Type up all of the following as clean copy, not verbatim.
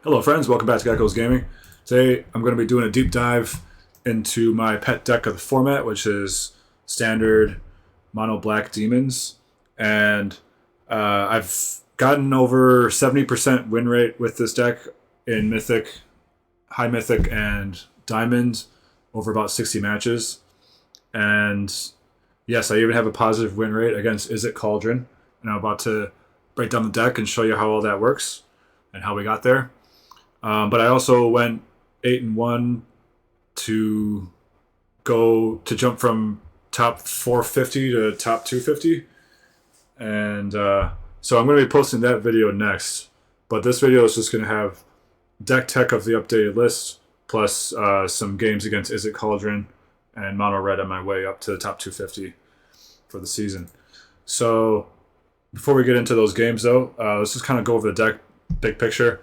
Hello, friends. Welcome back to Gecko's Gaming. Today, I'm going to be doing a deep dive into my pet deck of the format, which is standard mono black demons. And I've gotten over 70% win rate with this deck in Mythic, High Mythic, and Diamond over about 60 matches. And yes, I even have a positive win rate against Vivi Cauldron. And I'm about to break down the deck and show you how all that works and how we got there. But I also went 8-1 to jump from top 450 to top 250, and so I'm going to be posting that video next. But this video is just going to have deck tech of the updated list plus some games against Vivi Cauldron and Mono Red on my way up to the top 250 for the season. So before we get into those games, though, let's just kind of go over the deck big picture.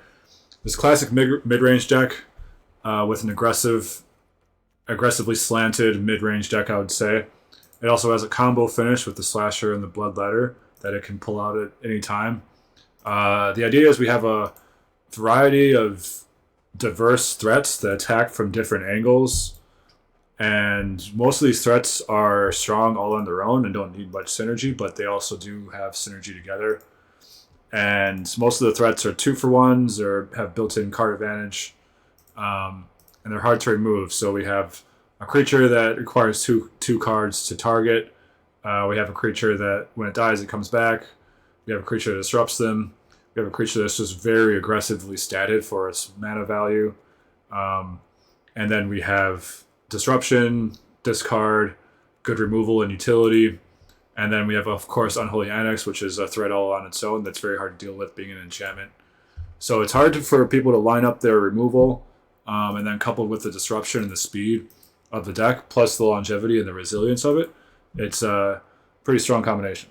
This classic mid-range deck with an aggressively slanted mid-range deck, I would say. It also has a combo finish with the Slasher and the Bloodletter that it can pull out at any time. The idea is we have a variety of diverse threats that attack from different angles, and most of these threats are strong all on their own and don't need much synergy, but they also do have synergy together. And most of the threats are 2-for-1s or have built-in card advantage, and they're hard to remove. So we have a creature that requires two cards to target. We have a creature that when it dies, it comes back. We have a creature that disrupts them. We have a creature that's just very aggressively statted for its mana value. And then we have disruption, discard, good removal, and utility. And then we have, of course, Unholy Annex, which is a threat all on its own that's very hard to deal with being an enchantment. So it's hard for people to line up their removal, and then coupled with the disruption and the speed of the deck, plus the longevity and the resilience of it, it's a pretty strong combination.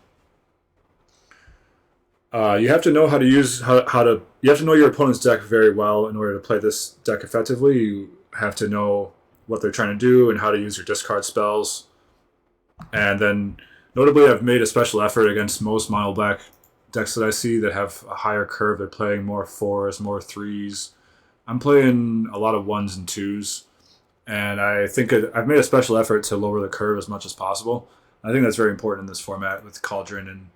You have to know how to use you have to know your opponent's deck very well in order to play this deck effectively. You have to know what they're trying to do and how to use your discard spells, and then notably, I've made a special effort against most mono black decks that I see that have a higher curve. They're playing more 4s, more 3s. I'm playing a lot of 1s and 2s, and I think I've made a special effort to lower the curve as much as possible. I think that's very important in this format with Cauldron and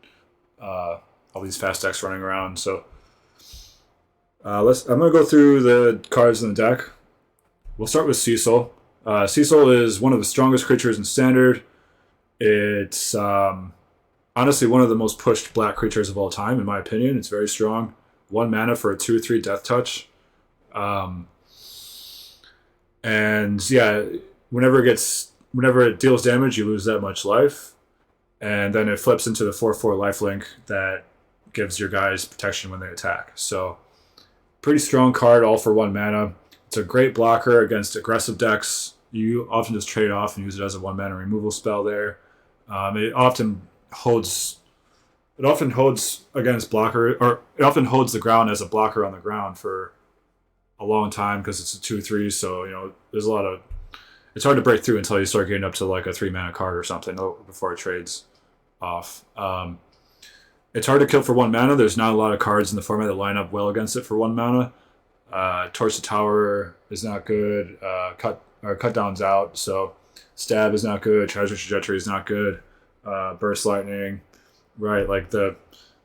all these fast decks running around. So I'm going to go through the cards in the deck. We'll start with Cecil. Cecil is one of the strongest creatures in Standard. It's honestly one of the most pushed black creatures of all time, in my opinion. It's very strong. 1 mana for a 2/3 death touch. And yeah, whenever it deals damage, you lose that much life. And then it flips into the 4/4 lifelink that gives your guys protection when they attack. So pretty strong card, all for 1 mana. It's a great blocker against aggressive decks. You often just trade off and use it as a 1 mana removal spell there. It often holds against blocker, or it often holds the ground as a blocker on the ground for a long time because it's a 2/3. So there's it's hard to break through until you start getting up to like a 3 mana card or something before it trades off. It's hard to kill for 1 mana. There's not a lot of cards in the format that line up well against it for 1 mana. Torch the Tower is not good. Cut down's out. So Stab is not good. Treasure Trajectory is not good. Burst Lightning, right? Like the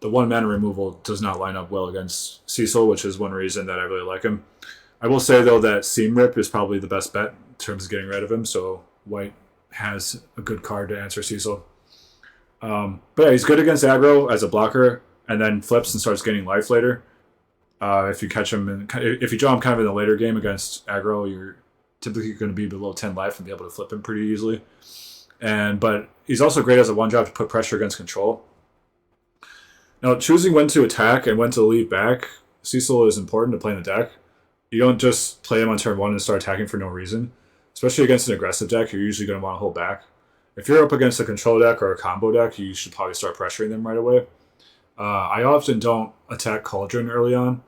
1 mana removal does not line up well against Cecil, which is one reason that I really like him. I will say though that Seam Rip is probably the best bet in terms of getting rid of him. So White has a good card to answer Cecil. But yeah, he's good against aggro as a blocker, and then flips and starts gaining life later. If you catch him, if you draw him kind of in the later game against aggro, you're typically going to be below 10 life and be able to flip him pretty easily. But he's also great as a 1-drop to put pressure against control. Now, choosing when to attack and when to leave back, Cecil is important to play in the deck. You don't just play him on turn 1 and start attacking for no reason. Especially against an aggressive deck, you're usually going to want to hold back. If you're up against a control deck or a combo deck, you should probably start pressuring them right away. I often don't attack Cauldron early on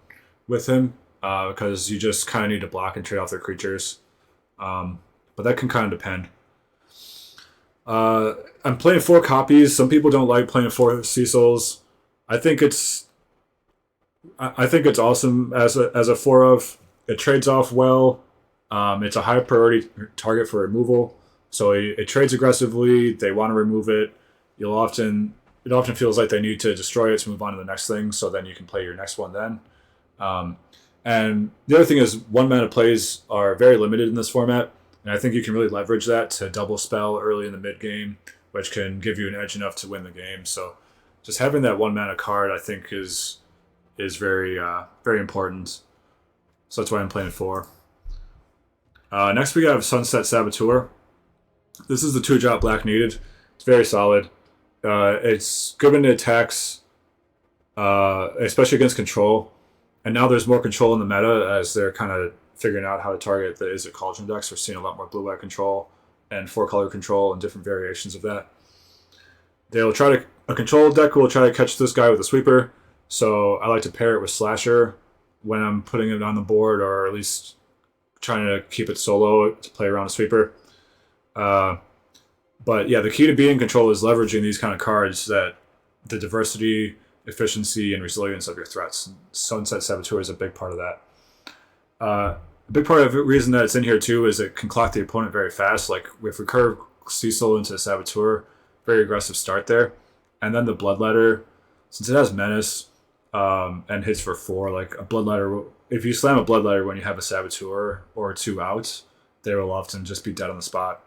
with him because you just kind of need to block and trade off their creatures. But that can kind of depend. I'm playing 4 copies. Some people don't like playing 4 Cecils. I think it's I think it's awesome as a four of. It trades off well. It's a high priority target for removal, so it trades aggressively. They want to remove it. You'll often It often feels like they need to destroy it to move on to the next thing. So then you can play your next one then. Um, and the other thing is one mana plays are very limited in this format, and I think you can really leverage that to double spell early in the mid game, which can give you an edge enough to win the game. So just having that one mana card, I think, is very important. So that's why I'm playing it for. Next we have Sunset Saboteur. This is the 2-drop black needed. It's very solid. It's good when it attacks, especially against control. And now there's more control in the meta as they're kind of figuring out how to target the Is It Cauldron decks. We're seeing a lot more blue-white control and 4-color control and different variations of that. They'll try to A control deck will try to catch this guy with a sweeper. So I like to pair it with Slasher when I'm putting it on the board, or at least trying to keep it solo to play around a sweeper. But yeah, the key to being in control is leveraging these kind of cards that the diversity, efficiency, and resilience of your threats. Sunset Saboteur is a big part of that. A big part of the reason that it's in here too is it can clock the opponent very fast. Like if we curve Cecil into Saboteur, very aggressive start there. And then the Bloodletter, since it has Menace and hits for 4, like a Bloodletter, if you slam a Bloodletter when you have a Saboteur or 2 out, they will often just be dead on the spot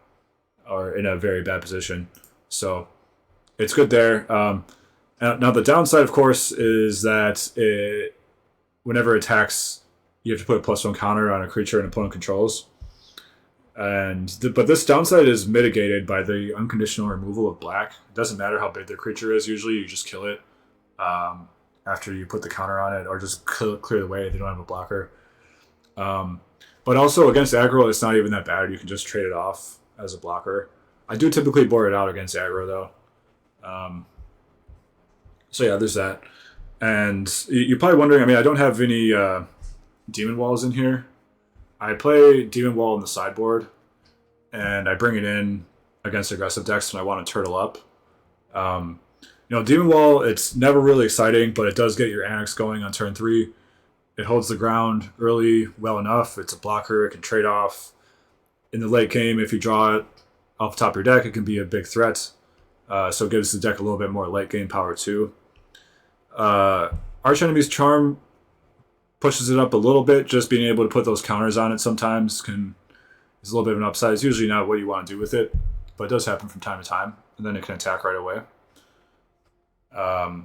or in a very bad position. So it's good there. Now the downside, of course, is that whenever it attacks, you have to put a +1 counter on a creature an opponent controls. But this downside is mitigated by the unconditional removal of black. It doesn't matter how big the creature is. Usually, you just kill it after you put the counter on it, or just clear the way. They don't have a blocker. But also against aggro, it's not even that bad. You can just trade it off as a blocker. I do typically board it out against aggro though. So yeah, there's that. And you're probably wondering. I mean, I don't have any Demon Walls in here. I play Demon Wall in the sideboard, and I bring it in against aggressive decks when I want to turtle up. Demon Wall, it's never really exciting, but it does get your Annex going on turn 3. It holds the ground early well enough. It's a blocker. It can trade off. In the late game, if you draw it off the top of your deck, it can be a big threat. So it gives the deck a little bit more late game power too. Arch Enemy's Charm pushes it up a little bit. Just being able to put those counters on it sometimes is a little bit of an upside. It's usually not what you want to do with it, but it does happen from time to time, and then it can attack right away. I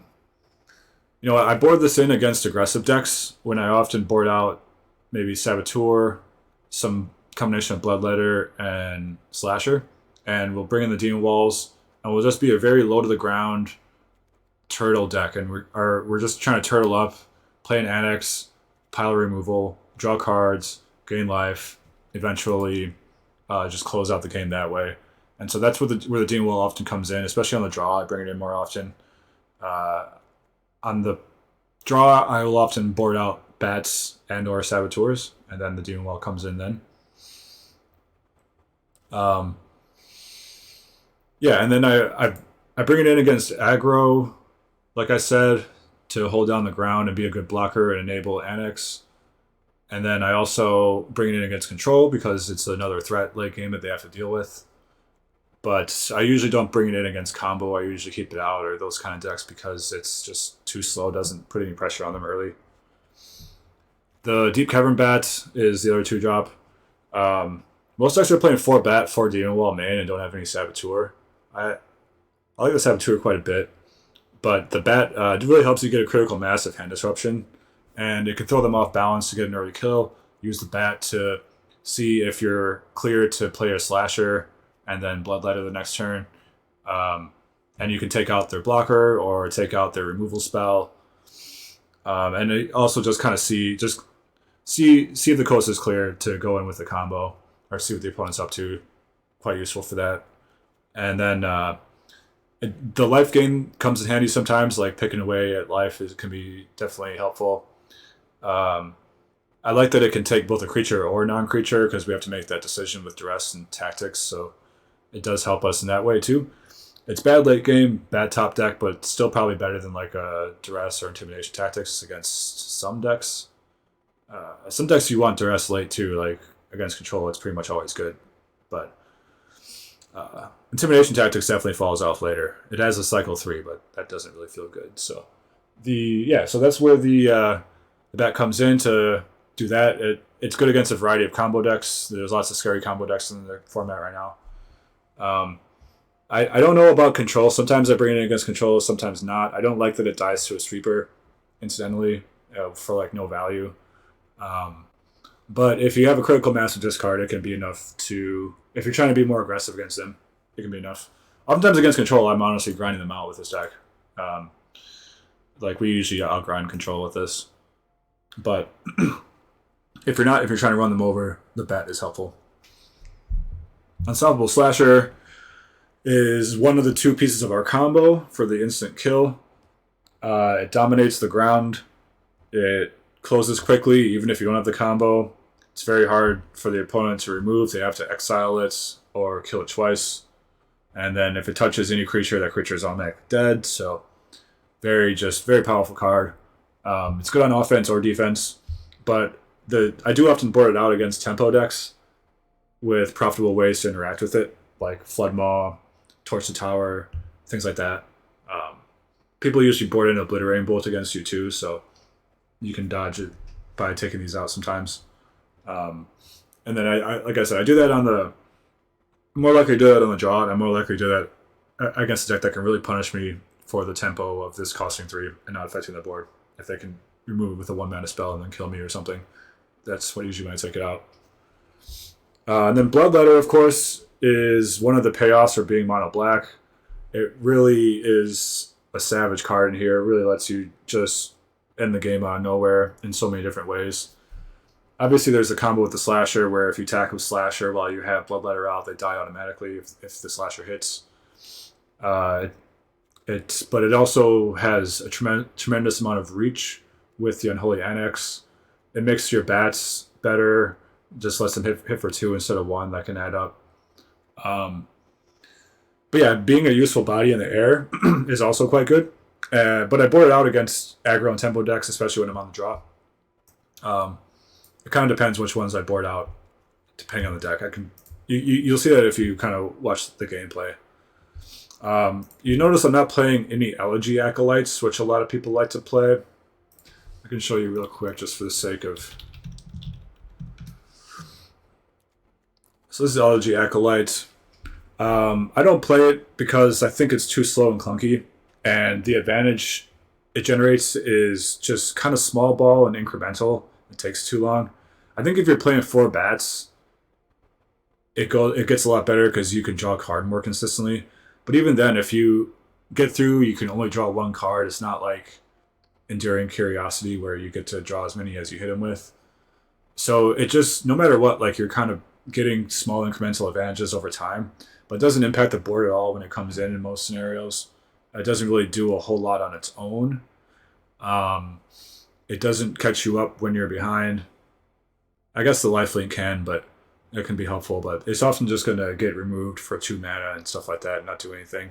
board this in against aggressive decks when I often board out maybe Saboteur, some combination of Bloodletter and Slasher, and we'll bring in the Demon Walls, and we'll just be a very low to the ground turtle deck, and we're just trying to turtle up, play an Annex, pile removal, draw cards, gain life, eventually just close out the game that way. And so that's where the Demon Wall often comes in, especially on the draw. I bring it in more often. On the draw, I will often board out Bats and or Saboteurs, and then the Demon Wall comes in then. And then I bring it in against aggro, like I said, to hold down the ground and be a good blocker and enable Annex. And then I also bring it in against control because it's another threat late game that they have to deal with. But I usually don't bring it in against combo. I usually keep it out or those kind of decks because it's just too slow. Doesn't put any pressure on them early. The Deep Cavern Bat is the other 2-drop. Most decks are playing 4 Bat, 4 Demon Wall main and don't have any Saboteur. I like the Saboteur quite a bit. But the Bat really helps you get a critical mass of hand disruption. And it can throw them off balance to get an early kill. Use the Bat to see if you're clear to play a Slasher and then Bloodletter the next turn. And you can take out their blocker or take out their removal spell. And it also just kind of see if the coast is clear to go in with the combo or see what the opponent's up to. Quite useful for that. And then the life gain comes in handy sometimes, like picking away at life can be definitely helpful. I like that it can take both a creature or non-creature because we have to make that decision with duress and tactics, so it does help us in that way too. It's bad late game, bad top deck, but still probably better than like a duress or intimidation tactics against some decks. Some decks you want duress late too, like against control. It's pretty much always good, but intimidation tactics definitely falls off later. It has a cycle 3, but that doesn't really feel good. So so that's where the bat comes in to do that. It's good against a variety of combo decks. There's lots of scary combo decks in the format right now. I don't know about control. Sometimes I bring it in against control, sometimes not. I don't like that it dies to a sweeper, incidentally, for like no value. But if you have a critical mass of discard, it can be enough to... If you're trying to be more aggressive against them, it can be enough. Oftentimes against control, I'm honestly grinding them out with this deck. Like we usually outgrind control with this. But if you're trying to run them over, the bat is helpful. Unstoppable Slasher is one of the 2 pieces of our combo for the instant kill. It dominates the ground. It closes quickly, even if you don't have the combo. It's very hard for the opponent to remove. They have to exile it or kill it twice. And then if it touches any creature, that creature is automatically dead. So very powerful card. It's good on offense or defense, but I do often board it out against tempo decks with profitable ways to interact with it, like Flood Maw, Torch the Tower, things like that. People usually board in Obliterating Bolt against you too, so you can dodge it by taking these out sometimes. And then I like I said, I do that on the... I'm more likely to do that on the draw, and I'm more likely to do that against a deck that can really punish me for the tempo of this costing 3 and not affecting the board. If they can remove it with a 1-mana spell and then kill me or something, that's what usually when I take it out. And then Bloodletter, of course, is one of the payoffs for being mono black. It really is a savage card in here. It really lets you just end the game out of nowhere in so many different ways. Obviously, there's a combo with the Slasher where if you attack with Slasher while you have Bloodletter out, they die automatically if the Slasher hits. But it also has a tremendous amount of reach with the Unholy Annex. It makes your bats better, just lets them hit for 2 instead of 1. That can add up. But yeah, being a useful body in the air is also quite good. But I board it out against aggro and tempo decks, especially when I'm on the draw. It kind of depends which ones I board out, depending on the deck. You'll see that if you kind of watch the gameplay. You notice I'm not playing any Elegy Acolytes, which a lot of people like to play. I can show you real quick just for the sake of... So this is Elegy Acolyte. I don't play it because I think it's too slow and clunky, and the advantage it generates is just kind of small ball and incremental. It takes too long. I think if you're playing 4 bats, it gets a lot better because you can draw a card more consistently. But even then, if you get through, you can only draw 1 card. It's not like Enduring Curiosity where you get to draw as many as you hit them with. So it just, no matter what, like you're kind of getting small incremental advantages over time, but it doesn't impact the board at all when it comes in most scenarios. It doesn't really do a whole lot on its own. It doesn't catch you up when you're behind. I guess the lifelink can, but it can be helpful, but it's often just going to get removed for 2 mana and stuff like that and not do anything.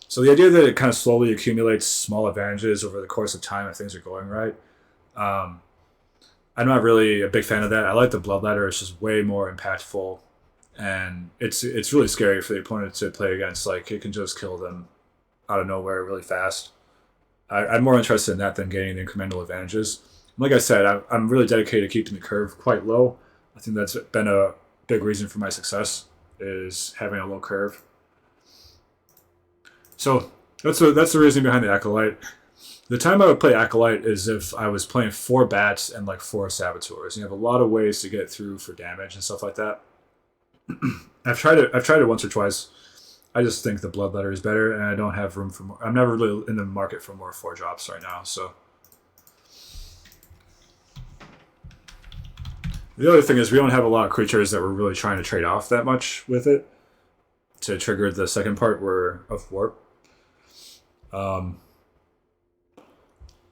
So the idea that it kind of slowly accumulates small advantages over the course of time if things are going right, I'm not really a big fan of that. I like the Bloodletter. It's just way more impactful, and it's really scary for the opponent to play against. Like, it can just kill them out of nowhere really fast. I'm more interested in that than gaining the incremental advantages. Like I said, I'm really dedicated to keeping the curve quite low. I think that's been a big reason for my success, is having a low curve. So that's the reason behind the Acolyte. The time I would play Acolyte is if I was playing 4 bats and like 4 saboteurs. You have a lot of ways to get through for damage and stuff like that. I've tried it once or twice. I just think the Bloodletter is better, and I don't have room for more. I'm never really in the market for more 4 drops right now. So the other thing is we don't have a lot of creatures that we're really trying to trade off that much with it to trigger the second part of Warp.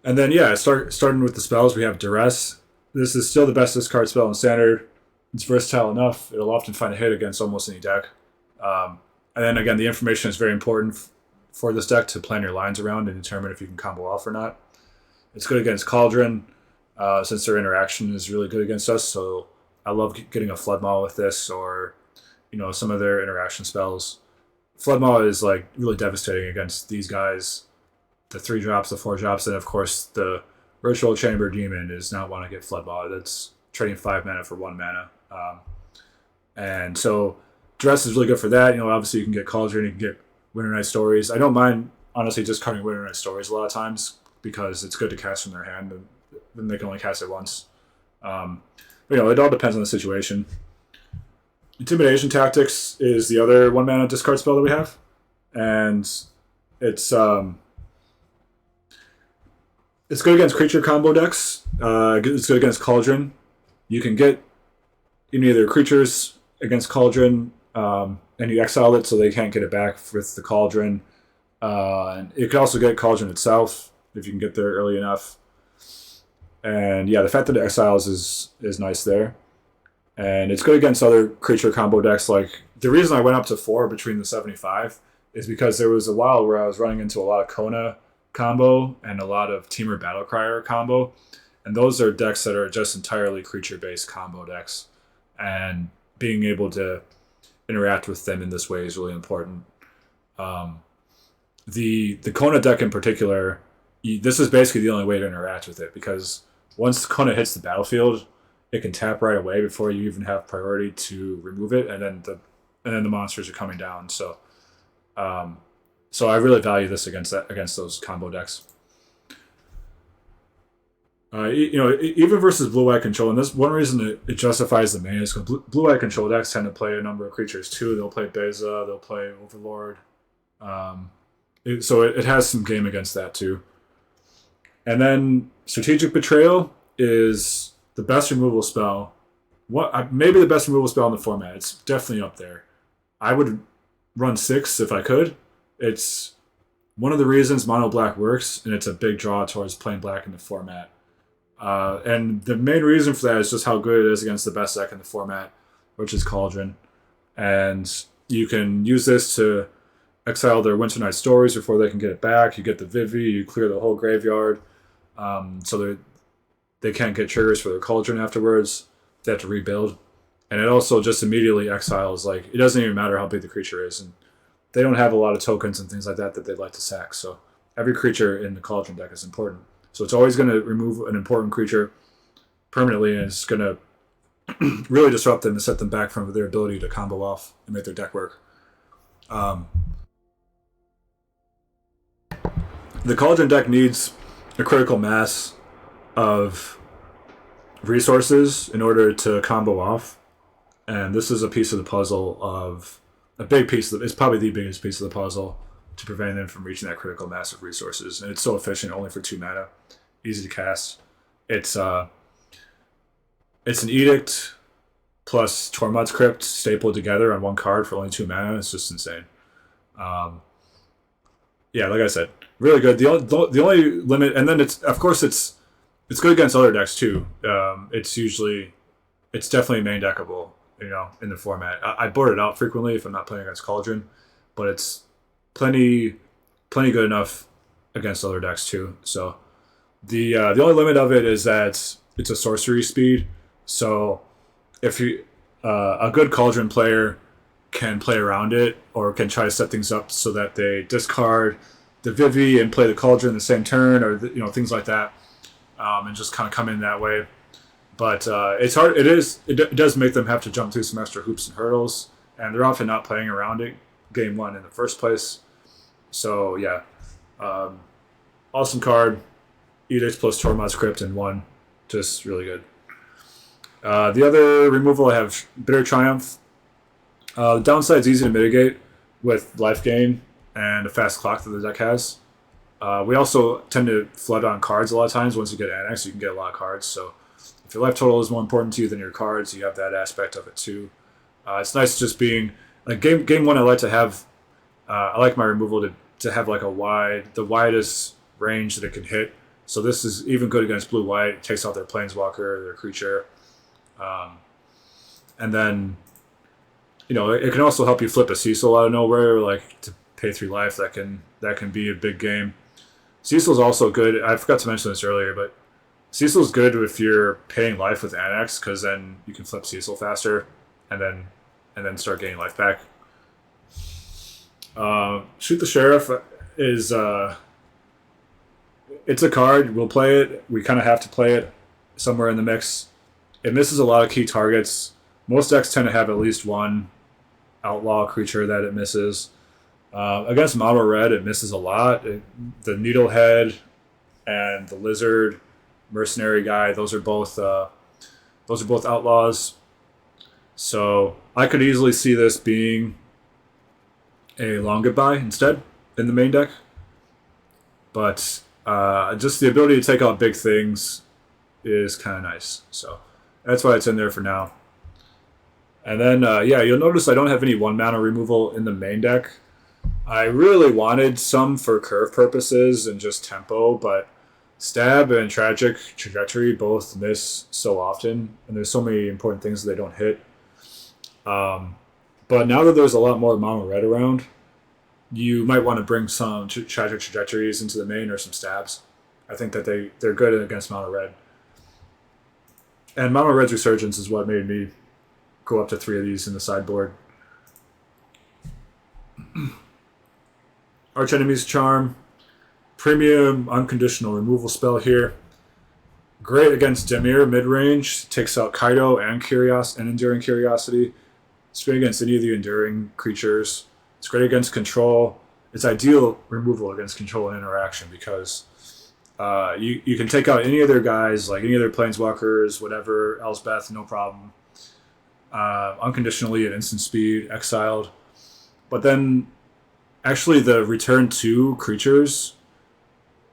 And then, yeah, starting with the spells, we have Duress. This is still the best discard spell in Standard. It's versatile enough. It'll often find a hit against almost any deck. And then, again, the information is very important for this deck to plan your lines around and determine if you can combo off or not. It's good against Cauldron, since their interaction is really good against us. So I love getting a Flood Maw with this, or some of their interaction spells. Flood Maw is like really devastating against these guys. The 3 drops, the 4 drops, and of course the Ritual Chamber Demon does not want to get Flood Maw. That's trading 5 mana for 1 mana. And so Dress is really good for that. Obviously you can get Cauldron, you can get Winter Night Stories. I don't mind, honestly, just cutting Winter Night Stories a lot of times because it's good to cast from their hand, and then they can only cast it once. But, it all depends on the situation. Intimidation Tactics is the other 1 mana discard spell that we have, and it's good against creature combo decks. It's good against Cauldron. You can get either creatures against Cauldron, and you exile it so they can't get it back with the Cauldron. And it can also get Cauldron itself if you can get there early enough. And yeah, the fact that it exiles is nice there. And it's good against other creature combo decks. Like, the reason I went up to 4 between the 75 is because there was a while where I was running into a lot of Kona combo and a lot of Temur Battlecrier combo. And those are decks that are just entirely creature-based combo decks. And being able to interact with them in this way is really important. The Kona deck in particular, this is basically the only way to interact with it, because once Kona hits the battlefield, it can tap right away before you even have priority to remove it, and then the monsters are coming down. So I really value this against those combo decks. Even versus blue-white control, and this one reason it justifies the main is because blue-white control decks tend to play a number of creatures too. They'll play Beza, they'll play Overlord. So it has some game against that too. And then Strategic Betrayal is the best removal spell. Maybe the best removal spell in the format. It's definitely up there. I would run 6 if I could. It's one of the reasons Mono Black works, and it's a big draw towards playing black in the format. And the main reason for that is just how good it is against the best deck in the format, which is Cauldron. And you can use this to exile their Winter Night Stories before they can get it back. You get the Vivi, you clear the whole graveyard, so they can't get triggers for their Cauldron afterwards. They have to rebuild. And it also just immediately exiles, like, it doesn't even matter how big the creature is. And they don't have a lot of tokens and things like that they'd like to sack. So every creature in the Cauldron deck is important. So it's always going to remove an important creature permanently, and it's going to really disrupt them and set them back from their ability to combo off and make their deck work. The Cauldron deck needs a critical mass of resources in order to combo off, and this is a piece of the puzzle of a big piece. It's probably the biggest piece of the puzzle to prevent them from reaching that critical mass of resources. And it's so efficient, only for 2 mana, easy to cast. It's an Edict plus Tormod's Crypt stapled together on 1 card for only 2 mana. It's just insane. Yeah, like I said, really good. The only limit, and then it's good against other decks too. It's definitely main deckable, in the format. I board it out frequently if I'm not playing against Cauldron, but it's plenty good enough against other decks too. So the only limit of it is that it's a sorcery speed. So if you a good Cauldron player can play around it, or can try to set things up so that they discard the Vivi and play the Cauldron the same turn, or things like that, and just kind of come in that way. But it's hard. It does make them have to jump through some extra hoops and hurdles, and they're often not playing around it game 1 in the first place. So yeah, awesome card. Edict plus Tormod's Crypt in 1, just really good. The other removal, I have Bitter Triumph. The downside is easy to mitigate with life gain and a fast clock that the deck has. We also tend to flood on cards a lot of times. Once you get Annex, you can get a lot of cards. So if your life total is more important to you than your cards, you have that aspect of it too. It's nice just being like game 1. I like to have I like my removal to have like the widest range that it can hit. So this is even good against blue-white. It takes out their planeswalker, their creature, and then it can also help you flip a Cecil out of nowhere, like pay 3 life that can be a big game. Cecil's also good. I forgot to mention this earlier, but Cecil's good if you're paying life with Annex, because then you can flip Cecil faster, and then start getting life back. Shoot the Sheriff is it's a card. We'll play it. We kind of have to play it somewhere in the mix. It misses a lot of key targets. Most decks tend to have at least one outlaw creature that it misses. Against mono red, it misses a lot. The Needlehead and the Lizard Mercenary guy, those are both outlaws. So I could easily see this being a long goodbye instead in the main deck. But just the ability to take out big things is kind of nice. So that's why it's in there for now. And then, you'll notice I don't have any 1-mana removal in the main deck. I really wanted some for curve purposes and just tempo, but Stab and Tragic Trajectory both miss so often, and there's so many important things that they don't hit. But now that there's a lot more mono red around, you might want to bring some Tragic Trajectories into the main or some Stabs. I think that they're good against mono red. And mono red's Resurgence is what made me go up to 3 of these in the sideboard. Archenemy's Charm. Premium unconditional removal spell here. Great against Demir mid-range. Takes out Kaido and Enduring Curiosity. It's great against any of the enduring creatures. It's great against control. It's ideal removal against control and interaction because you can take out any of their guys, like any of their planeswalkers, whatever, Elsbeth, no problem. Unconditionally at instant speed, exiled. But then actually the return 2 creatures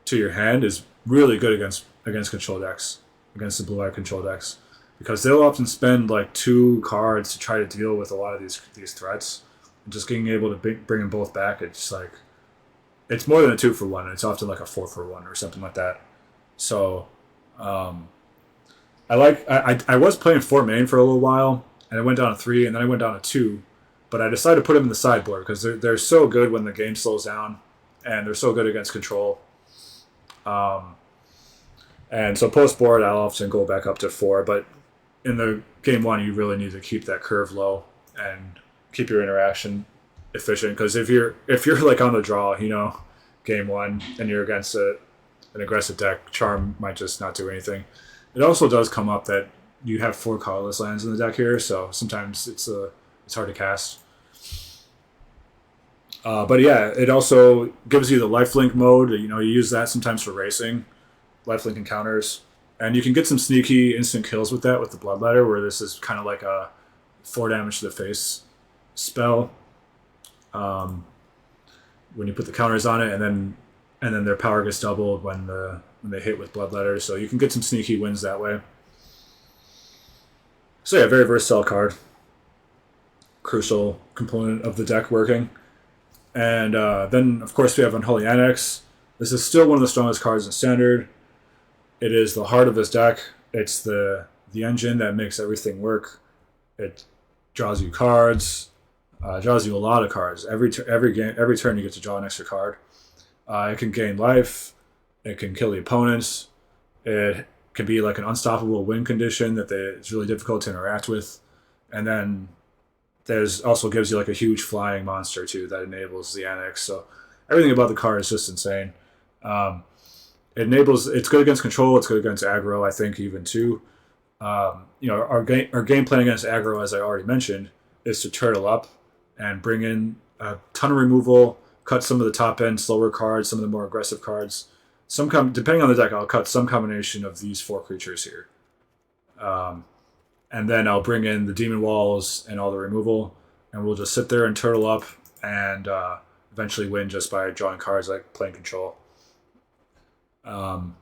to your hand is really good against control decks, against the blue-eye control decks, because they'll often spend like 2 cards to try to deal with a lot of these threats. And just being able to bring them both back, it's like it's more than a 2-for-1. It's often like a 4-for-1 or something like that. So I was playing 4 main for a little while, and I went down to 3, and then I went down to 2. But I decided to put them in the sideboard because they're so good when the game slows down, and they're so good against control. And so post board, I'll often go back up to 4. But in the game 1, you really need to keep that curve low and keep your interaction efficient. Because if you're like on the draw, game 1, and you're against an aggressive deck, Charm might just not do anything. It also does come up that you have 4 colorless lands in the deck here, so sometimes it's hard to cast. But yeah, it also gives you the lifelink mode. You use that sometimes for racing, lifelink encounters. And you can get some sneaky instant kills with that with the Bloodletter, where this is kind of like a 4 damage to the face spell. When you put the counters on it, and then their power gets doubled when they hit with Bloodletter. So you can get some sneaky wins that way. So yeah, very versatile card. Crucial component of the deck working. And then, of course, we have Unholy Annex. This is still one of the strongest cards in Standard. It is the heart of this deck. It's the engine that makes everything work. It draws you cards. Draws you a lot of cards. Every turn you get to draw an extra card. It can gain life. It can kill the opponents. It can be like an unstoppable win condition that it's really difficult to interact with. And then there's also gives you like a huge flying monster too that enables the Annex. So everything about the card is just insane. It's good against control. It's good against aggro, I think, even too. Our game plan against aggro, as I already mentioned, is to turtle up and bring in a ton of removal, cut some of the top end slower cards, some of the more aggressive cards. Depending on the deck, I'll cut some combination of these 4 creatures here. And then I'll bring in the Demon Walls and all the removal, and we'll just sit there and turtle up and eventually win just by drawing cards like playing control. And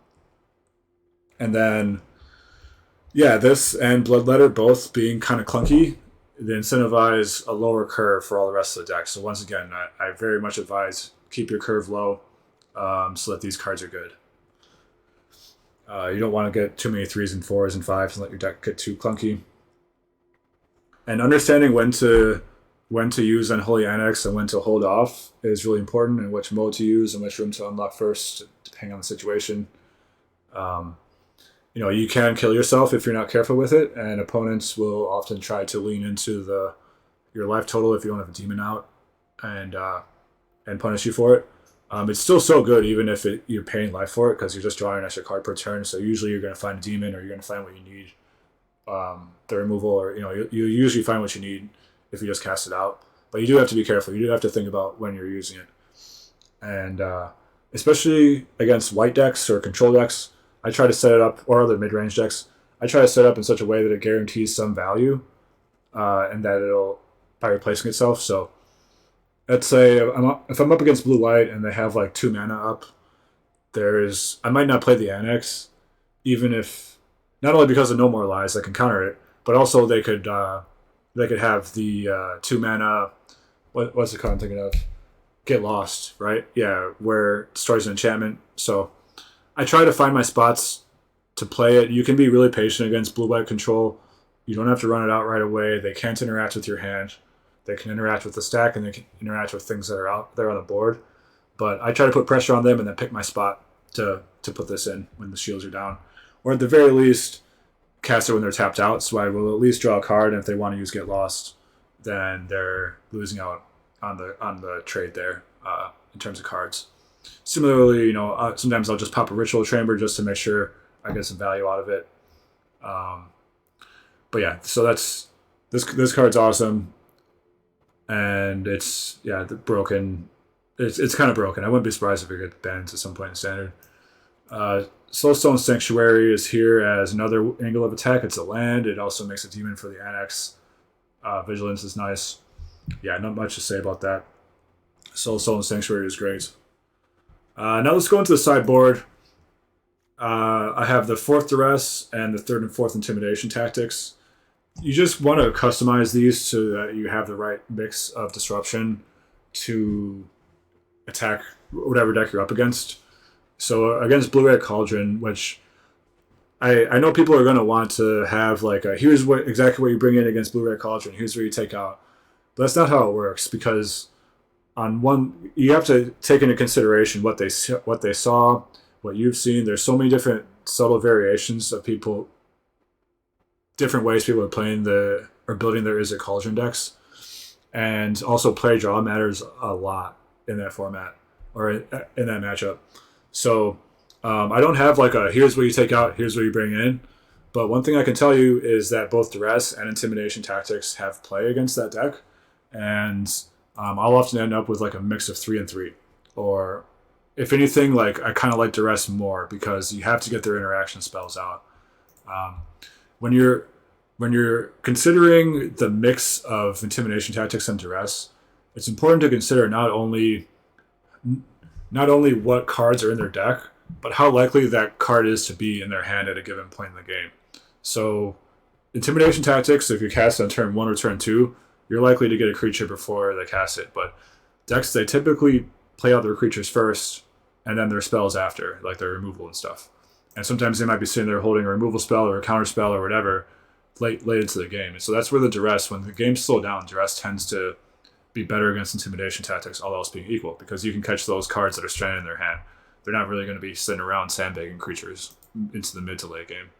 then, this and Bloodletter both being kind of clunky, they incentivize a lower curve for all the rest of the deck. So once again, I very much advise keep your curve low so that these cards are good. You don't want to get too many 3s and 4s and 5s and let your deck get too clunky. And understanding when to when to use Unholy Annex and when to hold off is really important, and which mode to use and which room to unlock first, depending on the situation. Um, you can kill yourself if you're not careful with it, and opponents will often try to lean into the your life total if you don't have a demon out, and punish you for it. It's still so good even if you're paying life for it because you're just drawing an extra card per turn. So usually you're going to find a demon or you're going to find what you need, the removal, or you usually find what you need if you just cast it out. But you do have to be careful. You do have to think about when you're using it, and especially against white decks or control decks, I try to set it up, or other mid-range decks. I try to set it up in such a way that it guarantees some value, and that it'll by replacing itself. So let's say if I'm up against blue white and they have like 2 mana up, I might not play the Annex, even if not only because of No More Lies that can counter it, but also they could have the 2 mana. What's the card I'm thinking of? Get Lost, right? Yeah, where it destroys an enchantment. So I try to find my spots to play it. You can be really patient against blue white control. You don't have to run it out right away. They can't interact with your hand. They can interact with the stack, and they can interact with things that are out there on the board. But I try to put pressure on them and then pick my spot to put this in when the shields are down. Or at the very least, cast it when they're tapped out, so I will at least draw a card, and if they want to use Get Lost, then they're losing out on the trade there in terms of cards. Similarly, sometimes I'll just pop a Ritual Chamber just to make sure I get some value out of it. But yeah, so that's this card's awesome. And it's broken. It's kind of broken. I wouldn't be surprised if it gets banned at some point in Standard. Soulstone Sanctuary is here as another angle of attack. It's a land. It also makes a demon for the Annex. Vigilance is nice. Yeah, not much to say about that. Soulstone Sanctuary is great. Now let's go into the sideboard. I have the 4th Duress and the 3rd and 4th Intimidation tactics. You just want to customize these so that you have the right mix of disruption to attack whatever deck you're up against. So against Blue-Red Cauldron, which I know people are going to want to have like here's exactly what you bring in against Blue-Red Cauldron, here's what you take out. But that's not how it works, because you have to take into consideration what they saw, what you've seen. There's so many different subtle variations of different ways people are playing or building their Is It Cauldron decks. And also play draw matters a lot in that format, or in that matchup. So I don't have like here's what you take out, here's what you bring in. But one thing I can tell you is that both Duress and Intimidation tactics have play against that deck. And I'll often end up with like a mix of 3 and 3. Or if anything, like I kind of like Duress more because you have to get their interaction spells out. When you're considering the mix of Intimidation tactics and Duress, it's important to consider not only what cards are in their deck, but how likely that card is to be in their hand at a given point in the game. So Intimidation tactics, if you cast on turn 1 or turn 2, you're likely to get a creature before they cast it. But decks, they typically play out their creatures first and then their spells after, like their removal and stuff. And sometimes they might be sitting there holding a removal spell or a counter spell or whatever late into the game. And so that's where the Duress, when the game's slowed down, Duress tends to be better against Intimidation tactics, all else being equal, because you can catch those cards that are stranded in their hand. They're not really going to be sitting around sandbagging creatures into the mid to late game.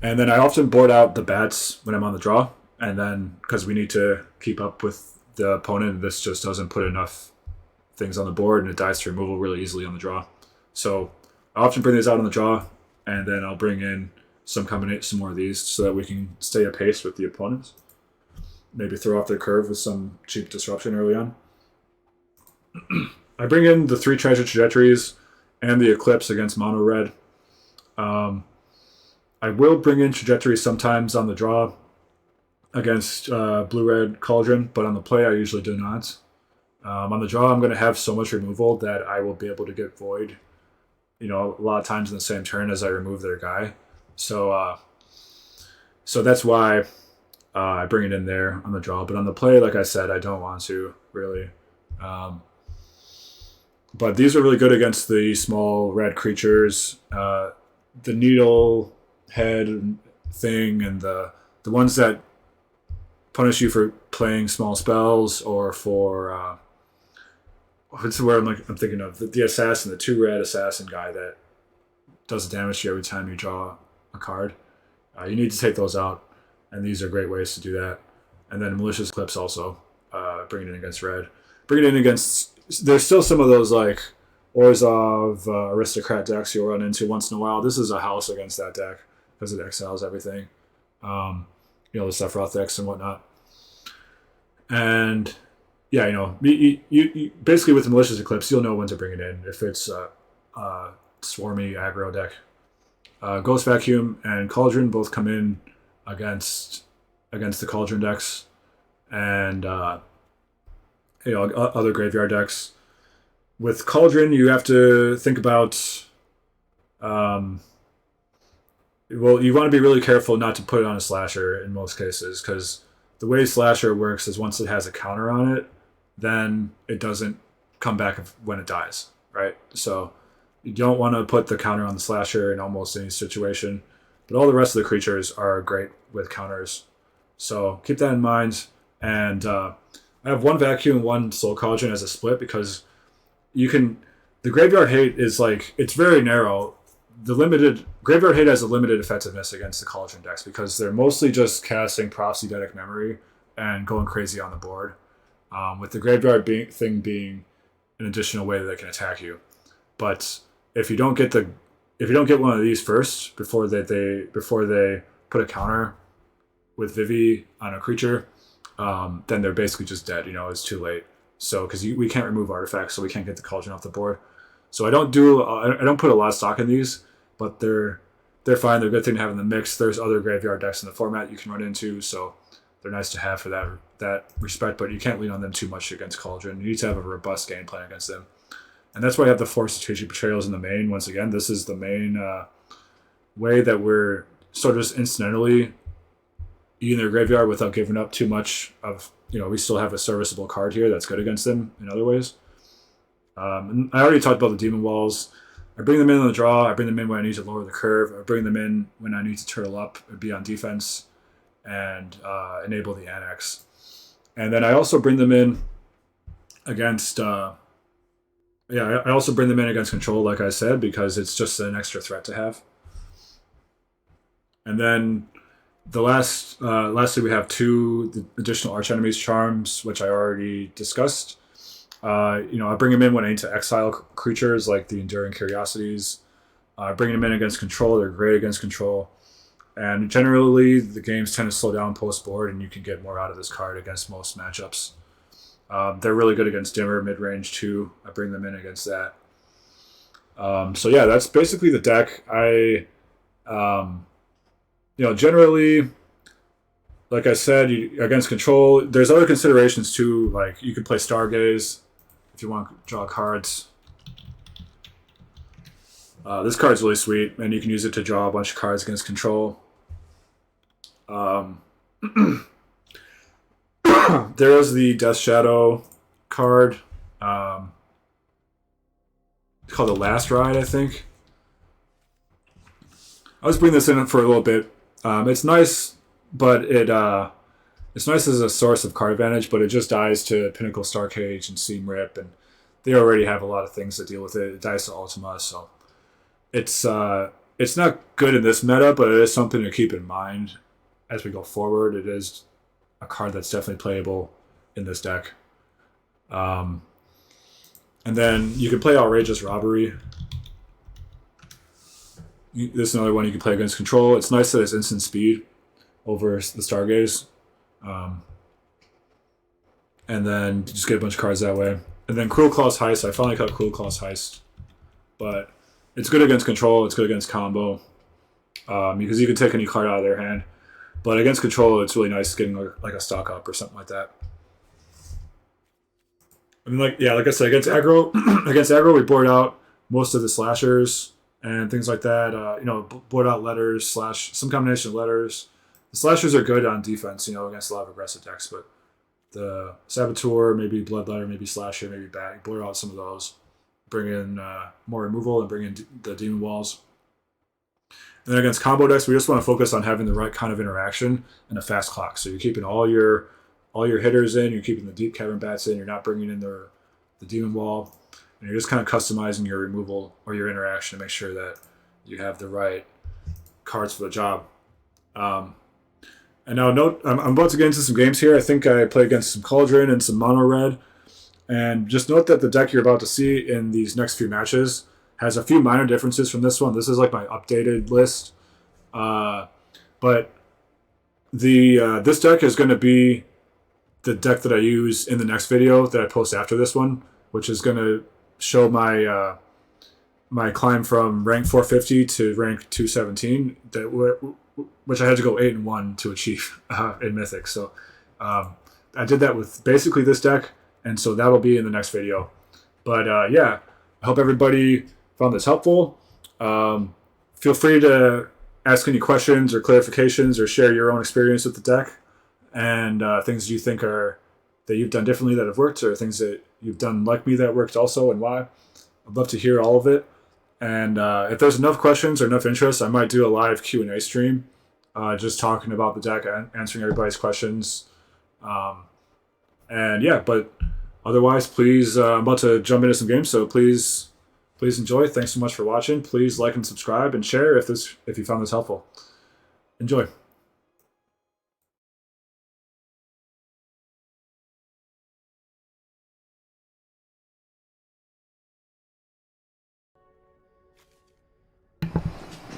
And then I often board out the bats when I'm on the draw, and then because we need to keep up with the opponent, this just doesn't put enough things on the board, and it dies to removal really easily on the draw. So I often bring these out on the draw, and then I'll bring in some more of these so that we can stay apace with the opponents. Maybe throw off their curve with some cheap disruption early on. I bring in the 3 Treasure Trajectories and the Eclipse against Mono Red. I will bring in Trajectories sometimes on the draw against Blue-Red Cauldron, but on the play I usually do not. On the draw, I'm going to have so much removal that I will be able to get Void, a lot of times in the same turn as I remove their guy. So that's why I bring it in there on the draw. But on the play, like I said, I don't want to, really. But these are really good against the small red creatures. The Needle Head thing, and the ones that punish you for playing small spells or for what's the word I'm thinking of, the assassin, the 2 red assassin guy that does damage to you every time you draw a card. You need to take those out, and these are great ways to do that. And then malicious eclipse also, bring it in against red, bring it in against. There's still some of those like Orzhov aristocrat decks you'll run into once in a while. This is a house against that deck because it exiles everything. The Sephiroth decks and whatnot. And yeah, you basically with the malicious eclipse, you'll know when to bring it in if it's a swarmy aggro deck. Ghost Vacuum and Cauldron both come in against the Cauldron decks, and other graveyard decks. With Cauldron, you have to think about. You want to be really careful not to put it on a slasher in most cases, because the way slasher works is once it has a counter on it, then it doesn't come back when it dies, right? So you don't want to put the counter on the slasher in almost any situation, but all the rest of the creatures are great with counters. So keep that in mind. And I have 1 vacuum and 1 soul cauldron as a split because the graveyard hate is like, it's very narrow. The limited graveyard hate has a limited effectiveness against the cauldron decks because they're mostly just casting Prophecydetic Memory and going crazy on the board. With the graveyard being an additional way that they can attack you. But if you don't get one of these first before they put a counter with Vivi on a creature, then they're basically just dead. It's too late. So because we can't remove artifacts, so we can't get the cauldron off the board. So I don't put a lot of stock in these, but they're fine. They're a good thing to have in the mix. There's other graveyard decks in the format you can run into, so they're nice to have for that respect. But you can't lean on them too much against Cauldron. You need to have a robust game plan against them, and that's why I have the 4 strategic betrayals in the main. Once again, this is the main way that we're sort of just incidentally eating their graveyard without giving up too much of. We still have a serviceable card here that's good against them in other ways. And I already talked about the demon walls. I bring them in on the draw. I bring them in when I need to lower the curve. I bring them in when I need to turtle up and be on defense and enable the annex. And then I also bring them in against. I also bring them in against control, like I said, because it's just an extra threat to have. And then lastly, we have 2 additional archenemies charms, which I already discussed. I bring them in when I need to exile creatures like the Enduring Curiosities. I bring them in against control. They're great against control. And generally, the games tend to slow down post-board, and you can get more out of this card against most matchups. They're really good against dimmer, mid-range too. I bring them in against that. So yeah, that's basically the deck. Generally, like I said, against control, there's other considerations too. Like you can play Stargaze if you want to draw cards. This card's really sweet, and you can use it to draw a bunch of cards against control. There is the Death Shadow card. It's called the Last Ride, I think. I was bringing this in for a little bit. It's nice, but it's nice as a source of card advantage, but it just dies to Pinnacle Starcage and Seam Rip, and they already have a lot of things to deal with it. It dies to Ultima, so it's not good in this meta, but it is something to keep in mind as we go forward. It is a card that's definitely playable in this deck. And then you can play Outrageous Robbery. This is another one you can play against control. It's nice that it's instant speed over the Stargaze. And then just get a bunch of cards that way. And then Cruel Claw's Heist. I finally got Cruel Claw's Heist. But it's good against control. It's good against combo. Because you can take any card out of their hand. But against control, it's really nice getting like a stock up or something like that. And like I said, against aggro, we board out most of the slashers and things like that. Board out letters, some combination of letters. The slashers are good on defense, against a lot of aggressive decks, but the Saboteur, maybe Bloodletter, maybe Slasher, maybe Bat, board out some of those. Bring in more removal and bring in the Demon Walls. And then against combo decks, we just want to focus on having the right kind of interaction and a fast clock. So you're keeping all your hitters in, you're keeping the deep cavern bats in, you're not bringing in the demon wall, and you're just kind of customizing your removal or your interaction to make sure that you have the right cards for the job. Um, and now, note, I'm about to get into some games here. I think I play against some Cauldron and some Mono Red. And just note that the deck you're about to see in these next few matches has a few minor differences from this one. This is like my updated list. But the this deck is going to be the deck that I use in the next video that I post after this one, which is going to show my my climb from rank 450 to rank 217, which I had to go 8-1 to achieve in Mythic. So I did that with basically this deck, and so that'll be in the next video. But yeah, I hope everybody found this helpful. Feel free to ask any questions or clarifications or share your own experience with the deck and things you think are that you've done differently that have worked, or things that you've done like me that worked also, and why. I'd love to hear all of it. And if there's enough questions or enough interest, I might do a live Q&A stream, just talking about the deck and answering everybody's questions. And yeah, but otherwise, please, I'm about to jump into some games, so please enjoy. Thanks so much for watching. Please like and subscribe and share if you found this helpful. Enjoy.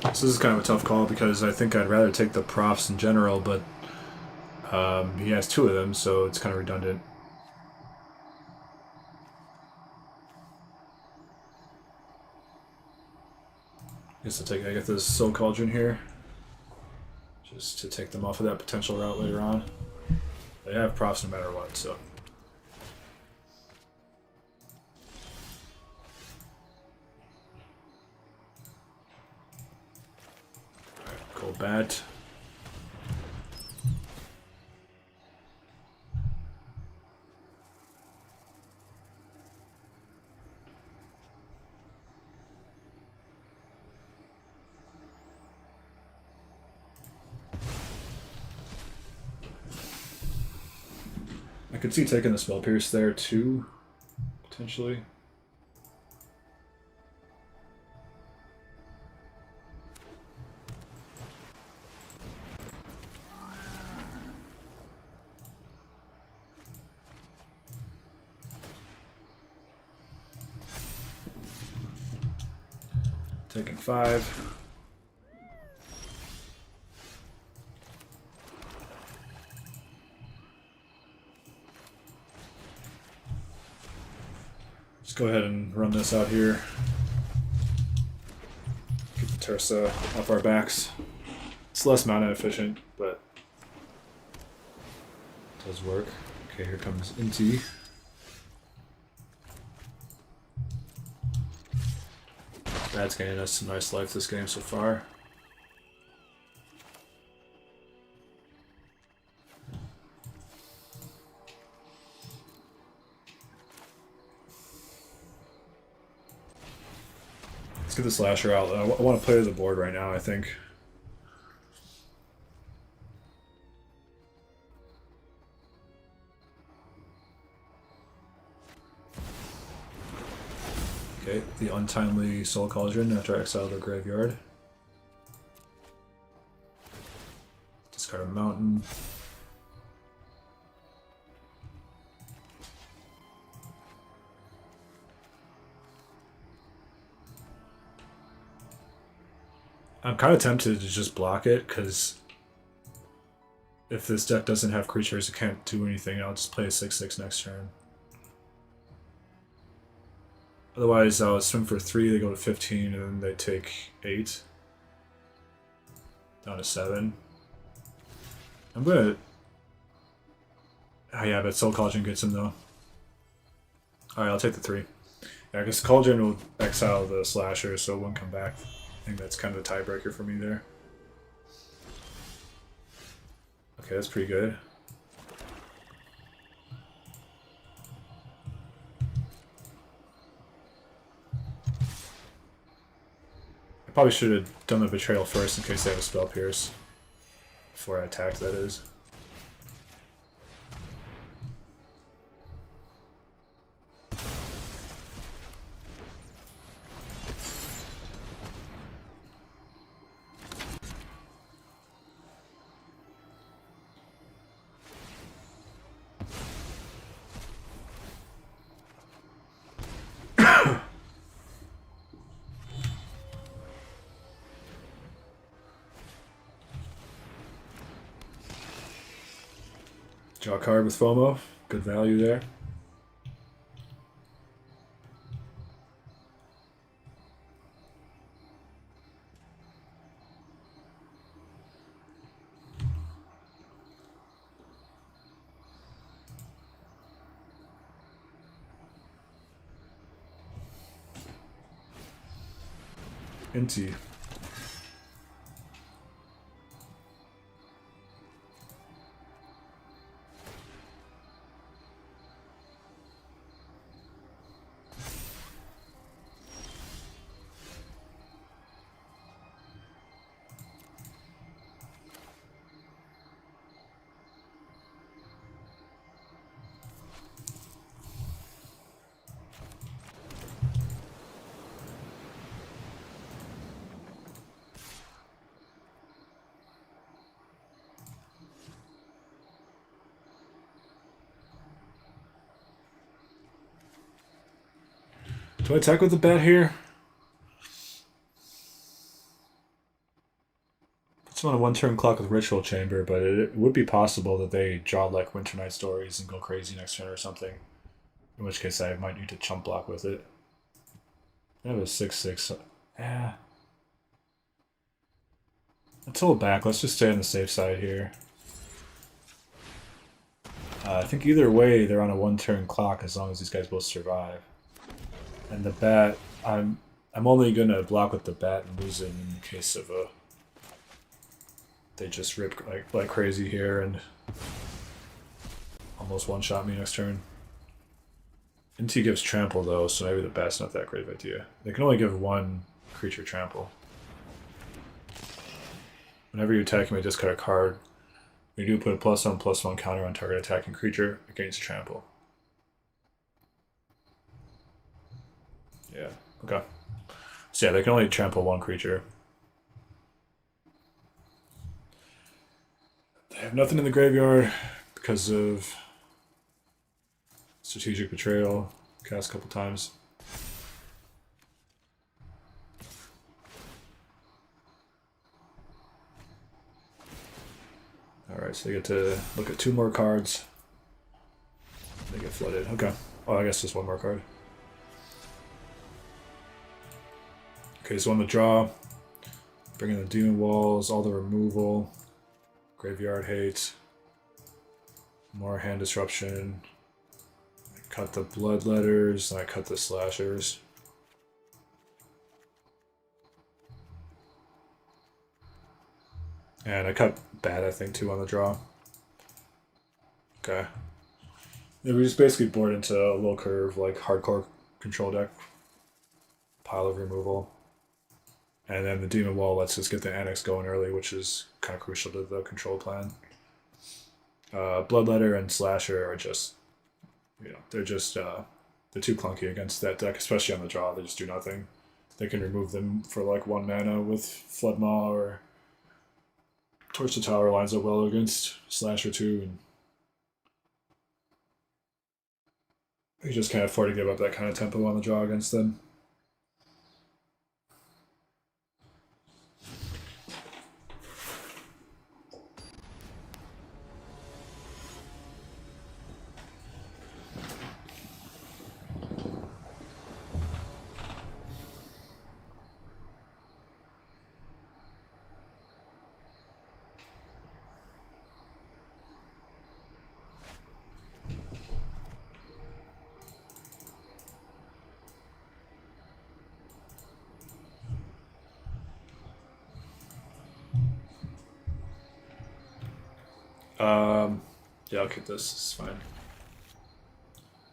This is kind of a tough call because I think I'd rather take the profs in general, but he has two of them, so it's kind of redundant. I get this Soul Cauldron here, just to take them off of that potential route later on. They have profs no matter what, so. Alright, Cold Bat. I could see taking the Spell Pierce there too, potentially. Taking 5. Go ahead and run this out here. Get the Tersa off our backs. It's less mana efficient, but it does work. Okay, here comes Inti. Bad's getting us some nice life this game so far. Let's get the Slasher out. I want to play the board right now, I think. Okay, the Untimely Soul Cauldron after I exile the graveyard. Discard a mountain. I'm kind of tempted to just block it, because if this deck doesn't have creatures, it can't do anything. I'll just play a 6/6 next turn. Otherwise, I'll swing for 3, they go to 15, and then they take 8. Down to 7. I'm gonna... Oh yeah, but Soul Cauldron gets him, though. Alright, I'll take the 3. Yeah, because Cauldron will exile the Slasher, so it won't come back. I think that's kind of the tiebreaker for me there. Okay, that's pretty good. Probably should have done the Betrayal first in case they have a Spell Pierce. Before I attacked, that is. Draw a card with FOMO. Good value there. Inti. Do I attack with the bat here? It's on a one-turn clock with Ritual Chamber, but it would be possible that they draw like Winter Night Stories and go crazy next turn or something. In which case I might need to chump block with it. I have a 6/6. Yeah. Let's hold back. Let's just stay on the safe side here. I think either way they're on a one-turn clock as long as these guys both survive. And the bat, I'm only gonna block with the bat and lose it in case of a they just rip like crazy here and almost one-shot me next turn. Inti gives trample though, so maybe the bat's not that great of an idea. They can only give one creature trample. Whenever you attack, you may discard a card. You do put a +1/+1 counter on target attacking creature against trample. Yeah, okay. So yeah, they can only trample one creature. They have nothing in the graveyard because of Strategic Betrayal. Cast a couple times. Alright, so they get to look at 2 more cards. They get flooded. Okay. Oh, I guess just 1 more card. Okay, so on the draw, bring in the Demon Walls, all the removal, Graveyard Hate, more hand disruption. I cut the Bloodletters, and I cut the Slashers. And I cut Bat, I think, too, on the draw. Okay. Yeah, we just basically board into a low curve, like hardcore control deck. Pile of removal. And then the Demon Wall lets us get the Annex going early, which is kind of crucial to the control plan. Bloodletter and Slasher are just, they're just, they're too clunky against that deck, especially on the draw. They just do nothing. They can remove them for like 1 mana with Flood Maw, or Torch the Tower lines up well against Slasher too, and you just can't afford to give up that kind of tempo on the draw against them. Yeah, I'll keep this. It's fine.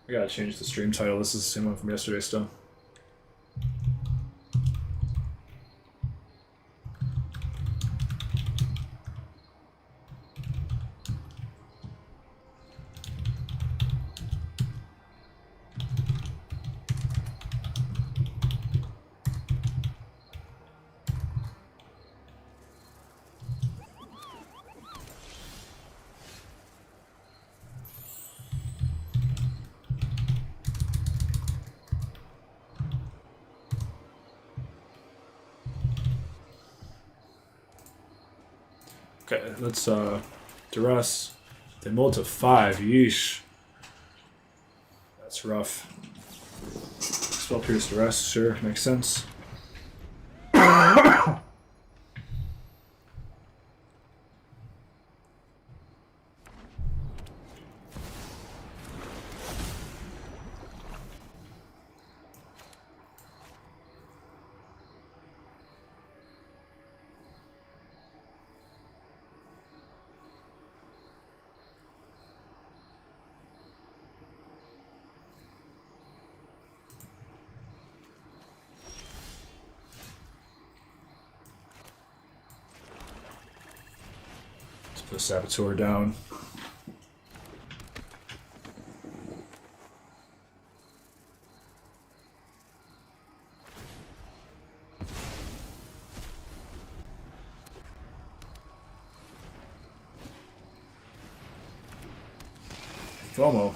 I gotta change the stream title. This is the same one from yesterday still. Okay, let's duress. They mulled to 5. Yeesh. That's rough. Spell pierce duress, sure, makes sense. Let's put Saboteur down. FOMO.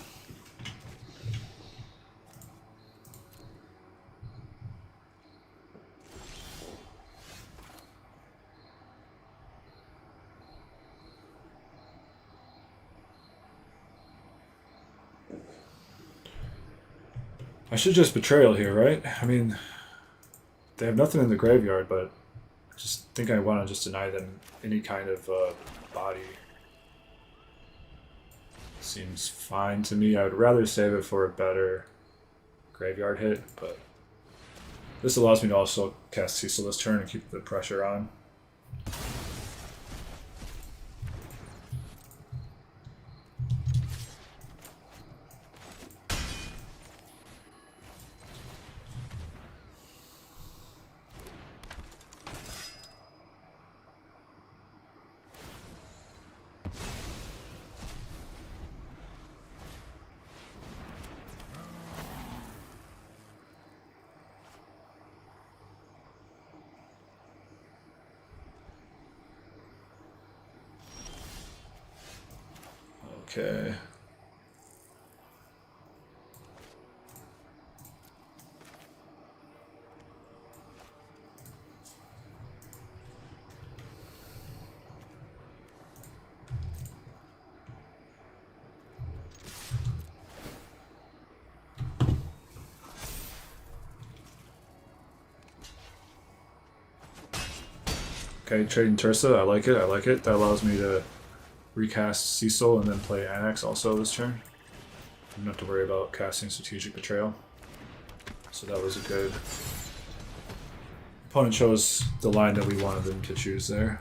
I should just Betrayal here, right? I mean, they have nothing in the graveyard, but I just think I want to just deny them any kind of body. Seems fine to me. I would rather save it for a better graveyard hit, but this allows me to also cast Cecil this turn and keep the pressure on. Okay. Okay, trading Tursa, I like it, I like it. That allows me to recast Cecil and then play Annex also this turn. I don't have to worry about casting Strategic Betrayal. So that was a good... Opponent chose the line that we wanted them to choose there.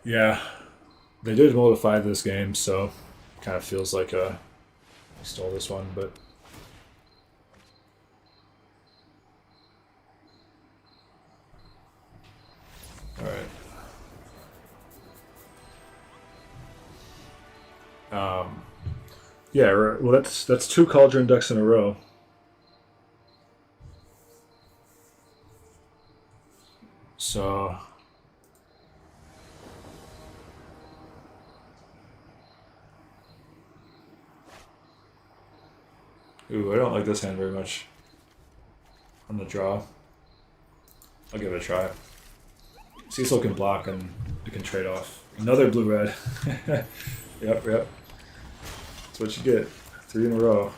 Yeah, they did modify this game, so kind of feels like I stole this one, but all right. Yeah, well, that's two cauldron decks in a row. So, ooh, I don't like this hand very much. On the draw, I'll give it a try. Cecil can block and it can trade off. Another blue red. Yep, yep. That's what you get. Three in a row.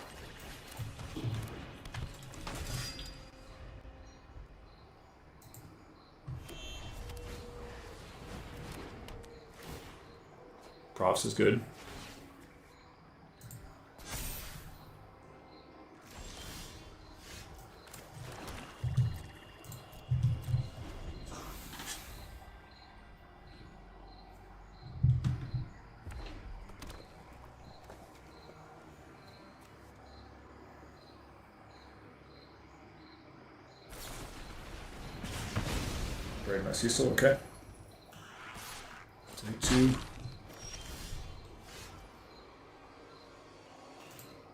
Props is good. Very nice, Cecil. Okay. Take two.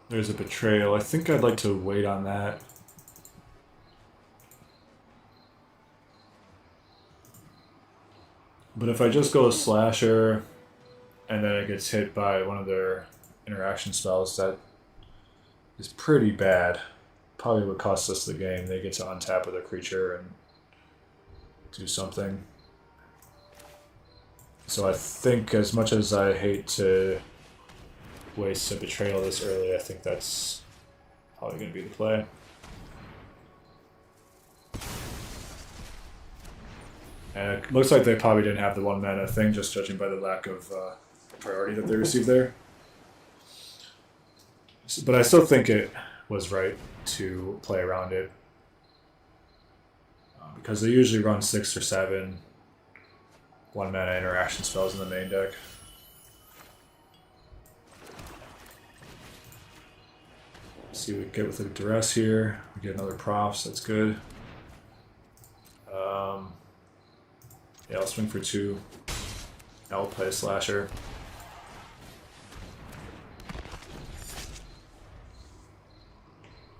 There's a betrayal. I think I'd like to wait on that. But if I just go a slasher and then it gets hit by one of their interaction spells, that is pretty bad. Probably would cost us the game. They get to untap with a creature and do something. So I think, as much as I hate to waste a betrayal this early, I think that's probably going to be the play. And it looks like they probably didn't have the 1 mana thing, just judging by the lack of priority that they received there. But I still think it was right to play around it. Because they usually run 6 or 7 1 mana interaction spells in the main deck. Let's see what we get with the duress here. We get another props, that's good. Yeah, I'll swing for 2. I'll play a slasher.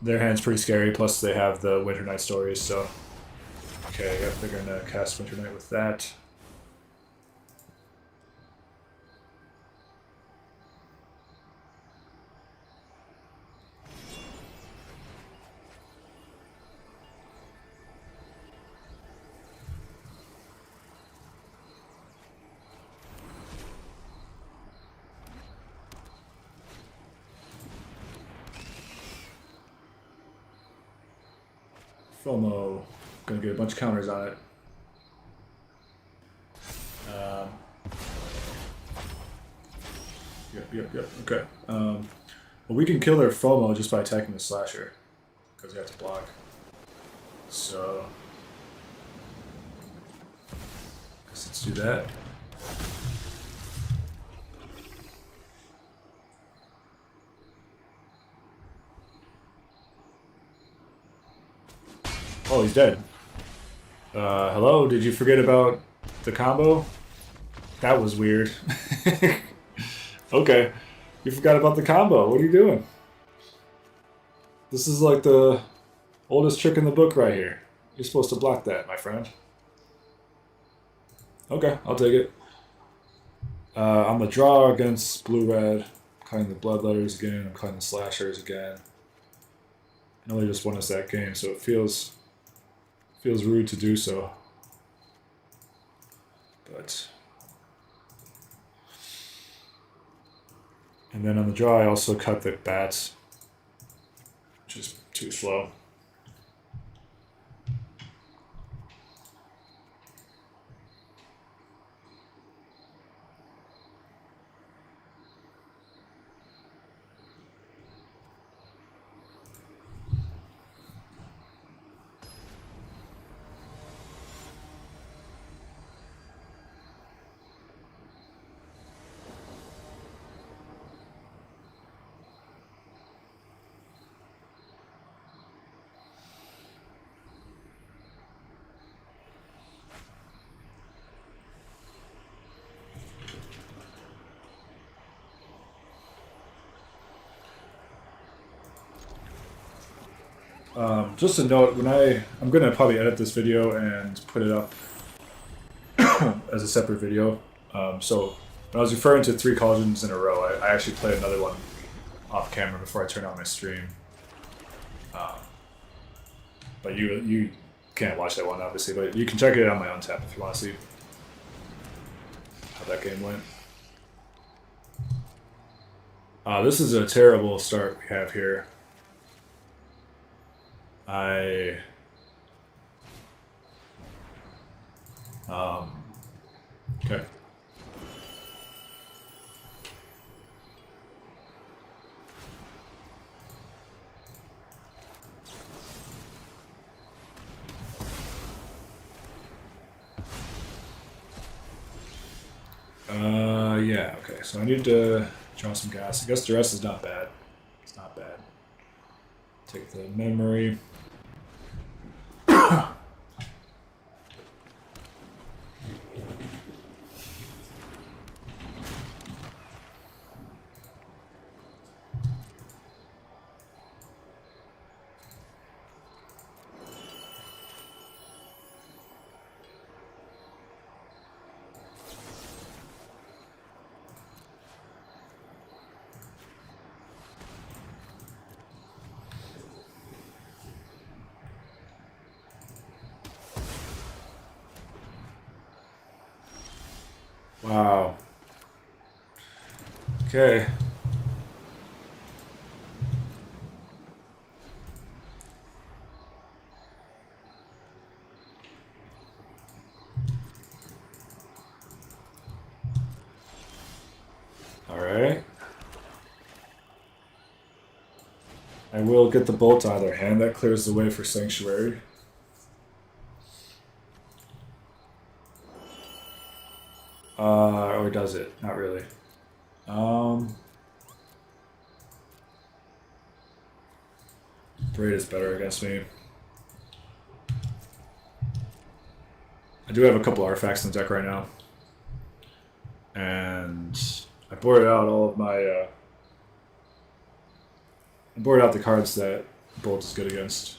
Their hand's pretty scary, plus they have the Winter Night stories, so. Okay, yep, they're gonna cast Winter Night with that. FOMO. Gonna get a bunch of counters on it. Yep. Okay. Well, we can kill their FOMO just by attacking the slasher, because they have to block. So, guess let's do that. Oh, he's dead. Hello? Did you forget about the combo? That was weird. Okay. You forgot about the combo. What are you doing? This is like the oldest trick in the book right here. You're supposed to block that, my friend. Okay, I'll take it. On the draw against blue-red, I'm cutting the bloodletters again, I'm cutting the slashers again. I know they just won us that game, so it feels rude to do so. But and then on the draw, I also cut the bats, which is too slow. Just a note, I'm gonna probably edit this video and put it up as a separate video. So when I was referring to 3 cauldrons in a row, I actually played another one off camera before I turned on my stream. Um, but you can't watch that one obviously, but you can check it on my own tab if you want to see how that game went. This is a terrible start we have here. Okay. Yeah, okay, so I need to draw some gas. I guess the rest is not bad. It's not bad. Take the memory. Wow. Okay. Alright. I will get the bolt out of their hand. That clears the way for Sanctuary. Or does it? Not really. Braid is better against me. I do have a couple artifacts in the deck right now. And I boarded out all of my... I boarded out the cards that Bolt is good against.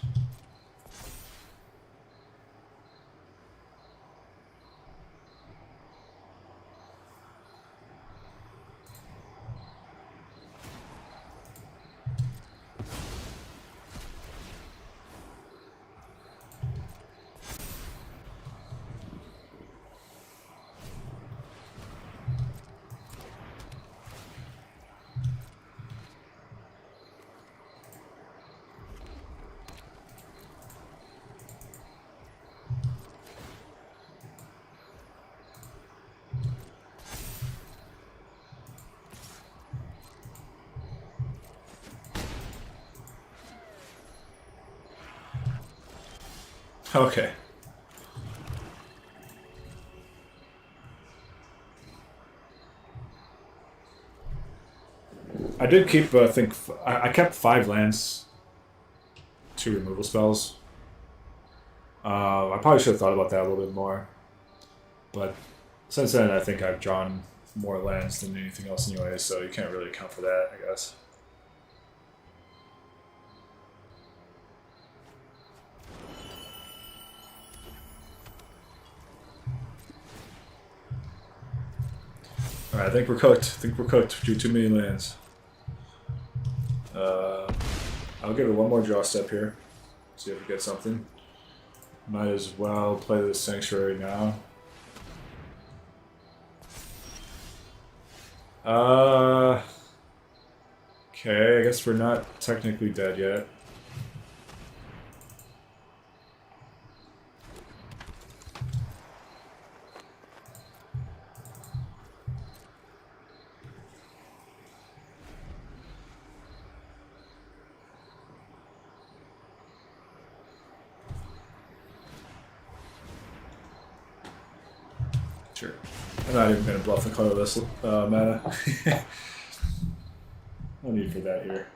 Okay. I did keep, I think, I kept 5 lands, 2 removal spells. I probably should have thought about that a little bit more. But since then, I think I've drawn more lands than anything else anyway, so you can't really account for that, I guess. Alright, I think we're cooked. I think we're cooked. Drew too many lands. I'll give it one more draw step here. See if we get something. Might as well play this Sanctuary now. Okay, I guess we're not technically dead yet. Sure. I'm not even going to bluff the colorless mana. No need for that here.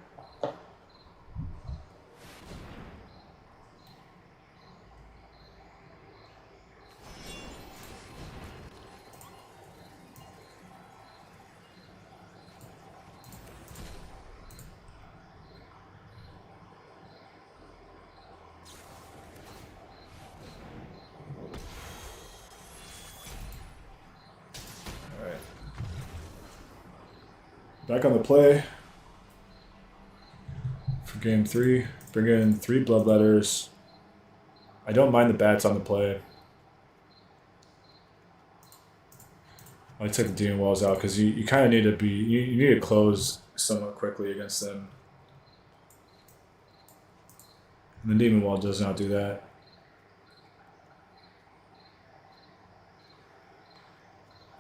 Back on the play for game 3. Bring in 3 bloodletters. I don't mind the bats on the play. I take the demon walls out because you kind of need to be you need to close somewhat quickly against them. And the demon wall does not do that.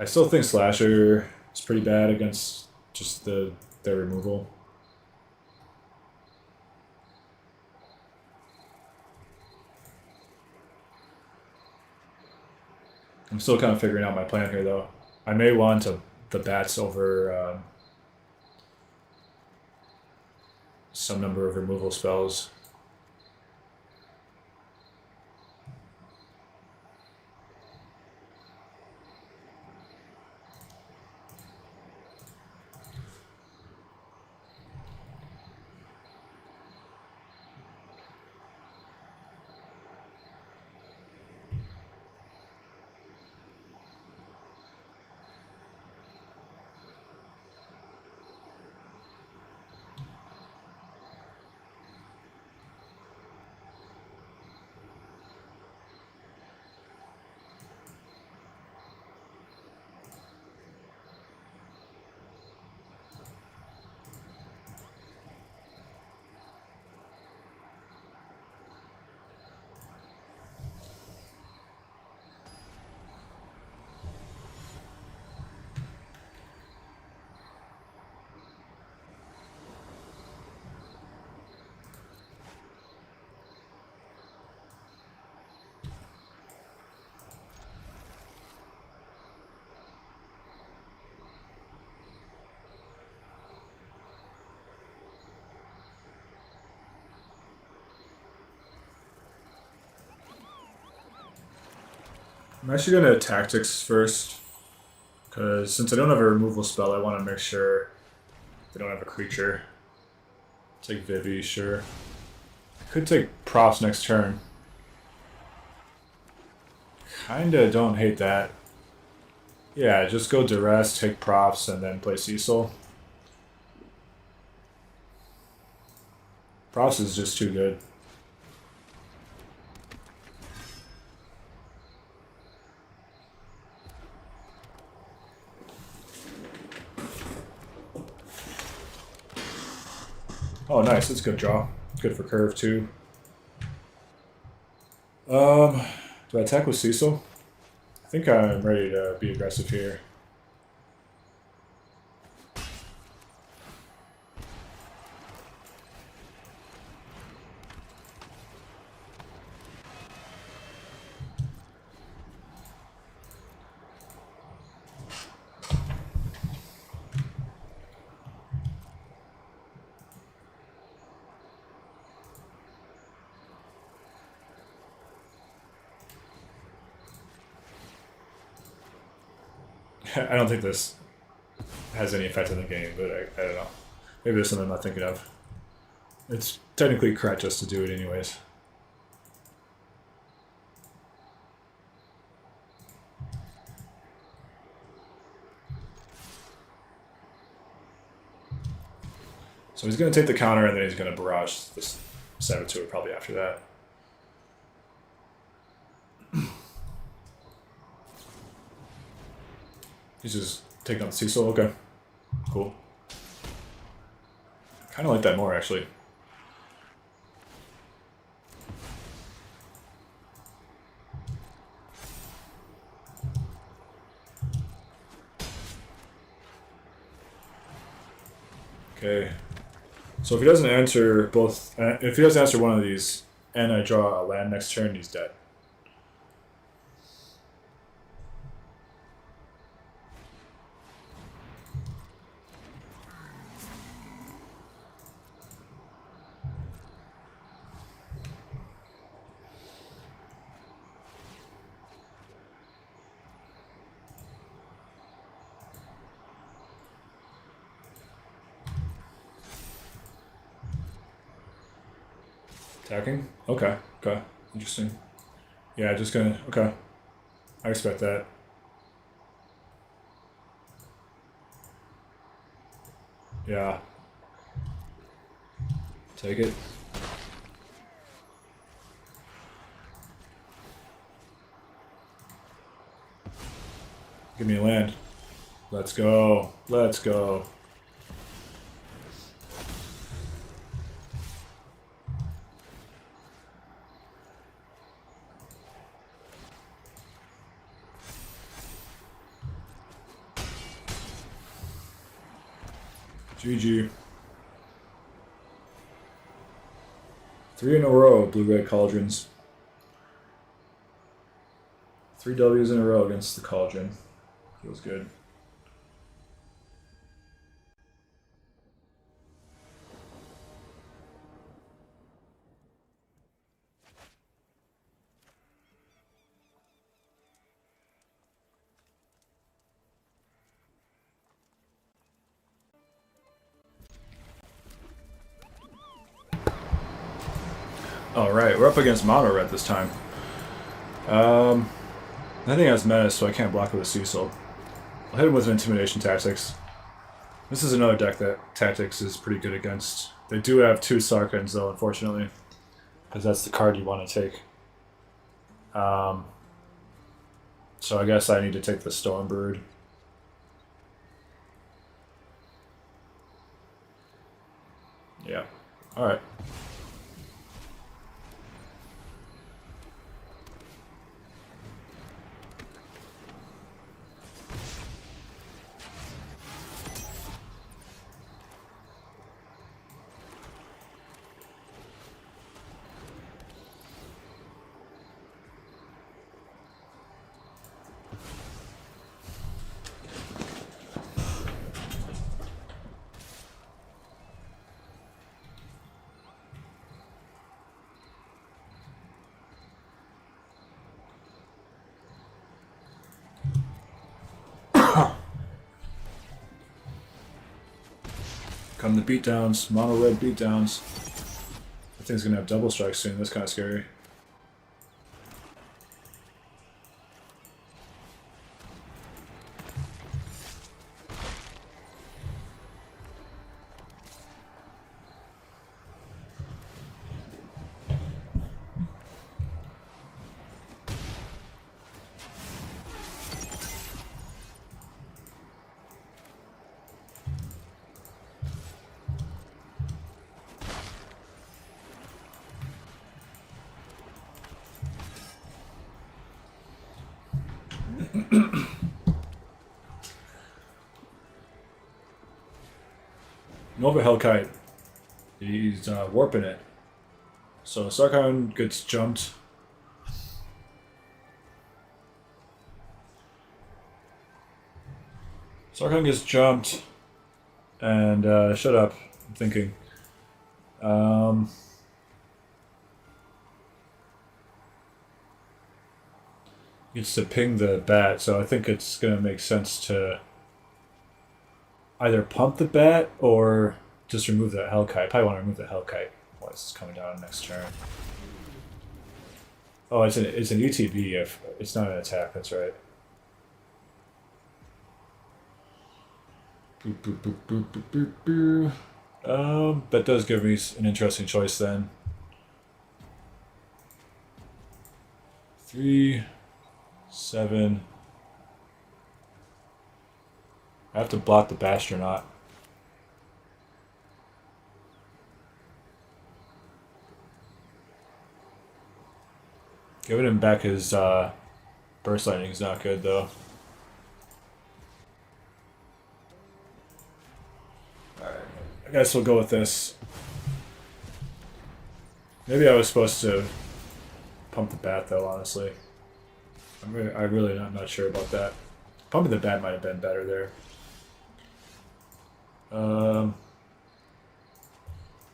I still think Slasher is pretty bad against just their removal. I'm still kind of figuring out my plan here, though. I may want the bats over some number of removal spells. I'm actually going to tactics first, because since I don't have a removal spell, I want to make sure they don't have a creature. Take Vivi, sure. I could take props next turn. Kinda don't hate that. Yeah, just go duress, take props, and then play Cecil. Props is just too good. Oh, nice. That's a good draw. Good for curve, too. Do I attack with Cecil? I think I'm ready to be aggressive here. I don't think this has any effect on the game, but I don't know. Maybe there's something I'm not thinking of. It's technically correct just to do it anyways. So he's going to take the counter and then he's going to barrage this Saboteur probably after that. He's just taking out Cecil. Okay. Cool. Kind of like that more, actually. Okay. So if he doesn't answer both, if he doesn't answer one of these, and I draw a land next turn, he's dead. Attacking? Okay. Okay. Interesting. Yeah, just gonna... Okay. I expect that. Yeah. Take it. Give me a land. Let's go. Let's go. GG. 3 in a row, blue-red Cauldrons. 3 W's in a row against the Cauldron. Feels good. Alright, we're up against mono red this time. I think it has menace, so I can't block it with Cecil. I'll hit him with intimidation tactics. This is another deck that tactics is pretty good against. They do have 2 Sarkhans though, unfortunately. Because that's the card you want to take. So I guess I need to take the Stormbird. Yeah. Alright. Come the beatdowns, mono red beatdowns. I think it's gonna have double strike soon. That's kind of scary. Nova Hellkite. He's warping it. So Sarkhan gets jumped. Sarkhan gets jumped. And shut up. I'm thinking. Gets to ping the bat, so I think it's going to make sense to either pump the bat or just remove the Hellkite. Probably want to remove the Hellkite while it's coming down next turn. Oh, it's an ETB if it's not an attack, that's right. Boop, boop, boop, boop, boop, boop, boop. That does give me an interesting choice then. 3, 7. I have to block the Bastronaut. Giving him back his burst lightning is not good though. Alright, I guess we'll go with this. Maybe I was supposed to pump the bat though, honestly. I'm really not sure about that. Pumping the bat might have been better there.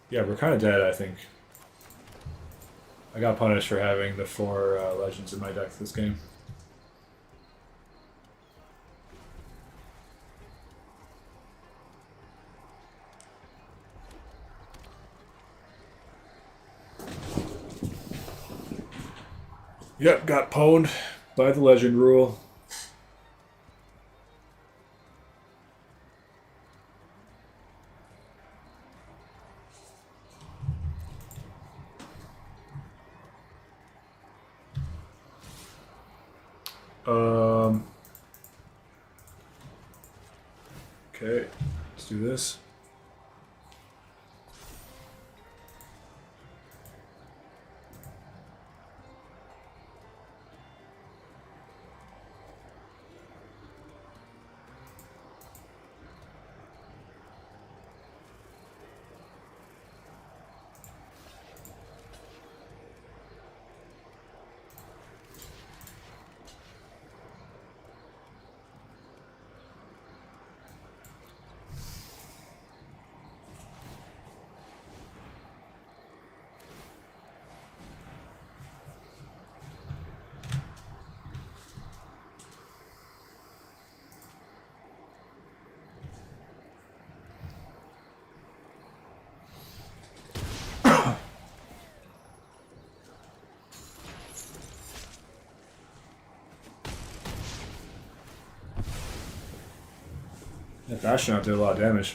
Yeah, we're kind of dead, I think. I got punished for having the 4 legends in my deck this game. Yep, got pwned by the legend rule. Um. Okay, let's do this. That Bastion did a lot of damage.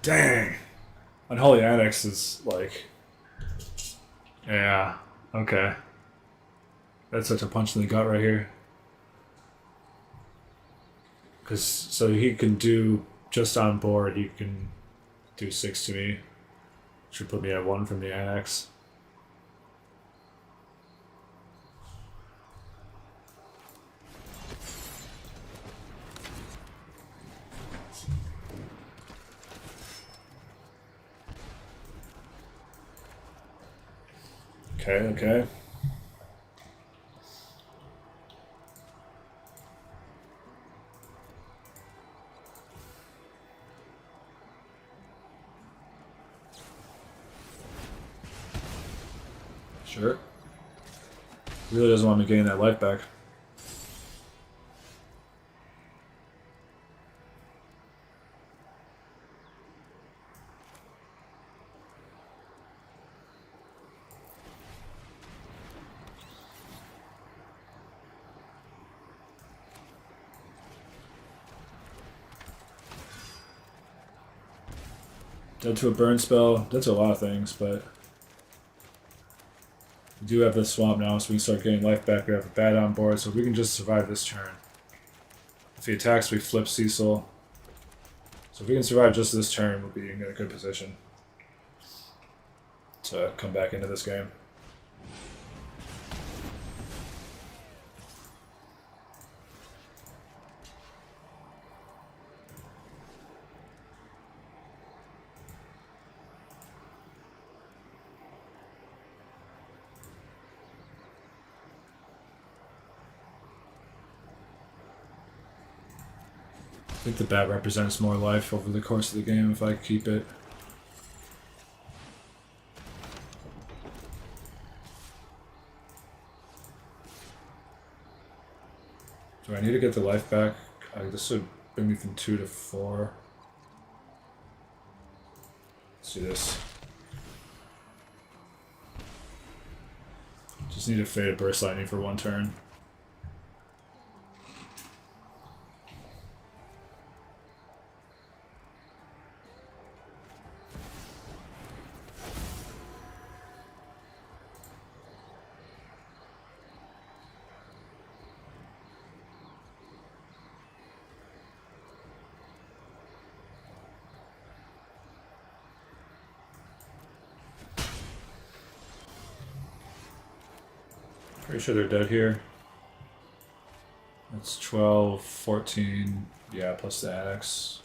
Dang! Unholy Annex is like... Yeah, okay. That's such a punch in the gut right here. Because, so he can do, just on board, he can do 6 to me. Should put me at 1 from the Annex. Okay, okay. Sure. Really doesn't want me getting that life back. Dead to a burn spell, dead to a lot of things, but we do have this swamp now, so we can start getting life back. We have a bat on board, so we can just survive this turn. If he attacks, we flip Cecil. So if we can survive just this turn, we'll be in a good position to come back into this game. I think the bat represents more life over the course of the game if I keep it. Do I need to get the life back? This would bring me from 2 to 4. Let's do this. Just need to fade a burst lightning for 1 turn. Pretty sure they're dead here. That's 12, 14, yeah, plus the Annex.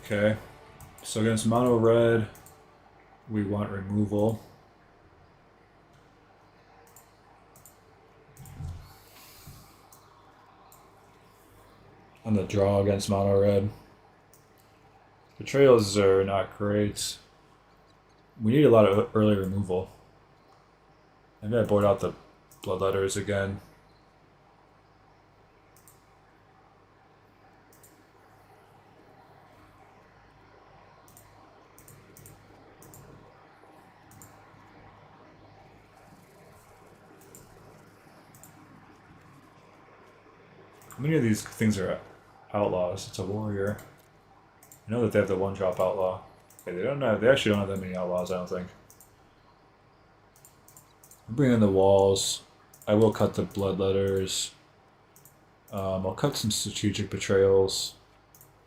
Okay, so against mono red, we want removal. On the draw against mono red. Betrayals are not great. We need a lot of early removal. Maybe I board out the bloodletters again. How many of these things are outlaws? It's a warrior. I know that they have the one drop outlaw. Okay, they don't have. They actually don't have that many outlaws. I don't think. Bring in the walls. I will cut the bloodletters. I'll cut some strategic betrayals.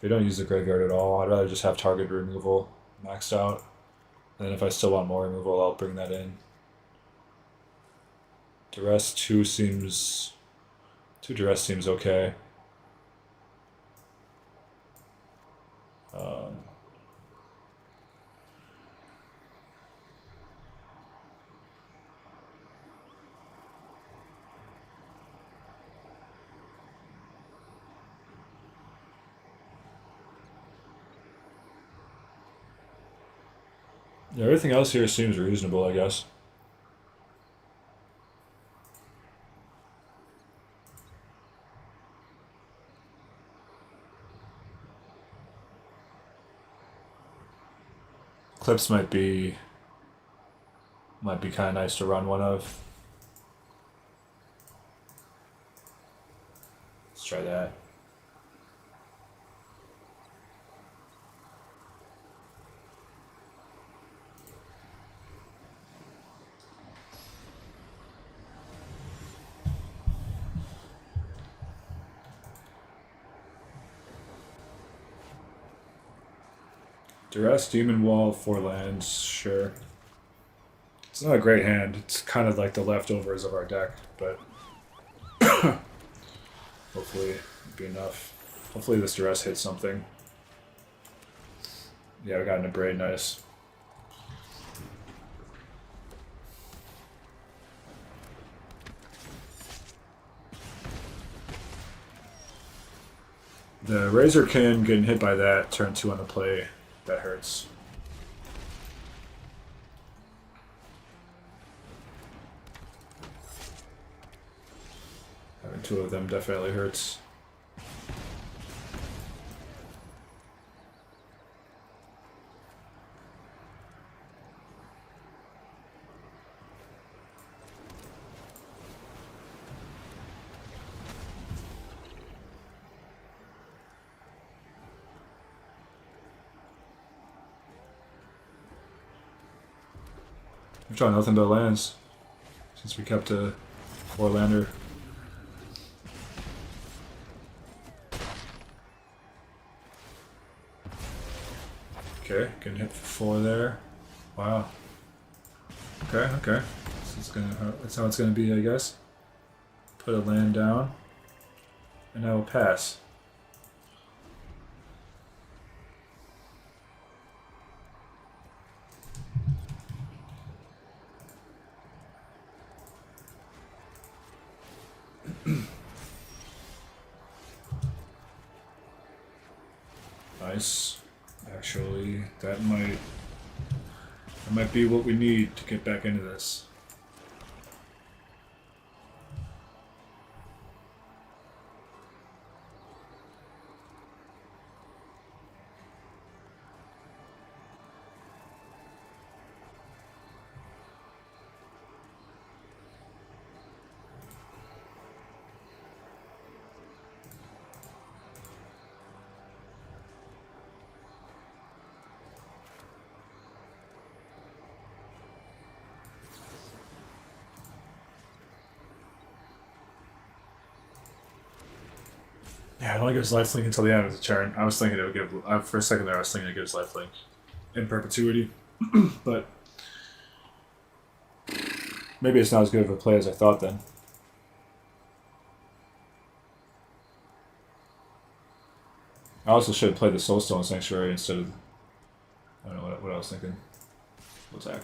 They don't use the graveyard at all. I'd rather just have target removal maxed out. And then if I still want more removal, I'll bring that in. Duress 2 seems... 2 Duress seems okay. Yeah, everything else here seems reasonable, I guess. Clips might be kind of nice to run one of. Let's try that. Duress, Demon Wall, 4 lands, sure. It's not a great hand. It's kind of like the leftovers of our deck, but hopefully it'll be enough. Hopefully this Duress hits something. Yeah, we got an Abrade, nice. The Razorkin getting hit by that, turn 2 on the play, that hurts. Having 2 of them definitely hurts. We've drawn nothing but lands since we kept a 4-lander. Okay, getting hit for 4 there. Wow. Okay. That's how it's gonna be, I guess. Put a land down, and I will pass. Nice. Actually, that might be what we need to get back into this. Yeah, it only gives lifelink until the end of the turn. I was thinking it would give. For a second there, I was thinking it gives lifelink in perpetuity, but maybe it's not as good of a play as I thought then. I also should have played the Soulstone Sanctuary instead of. I don't know what I was thinking. Attack.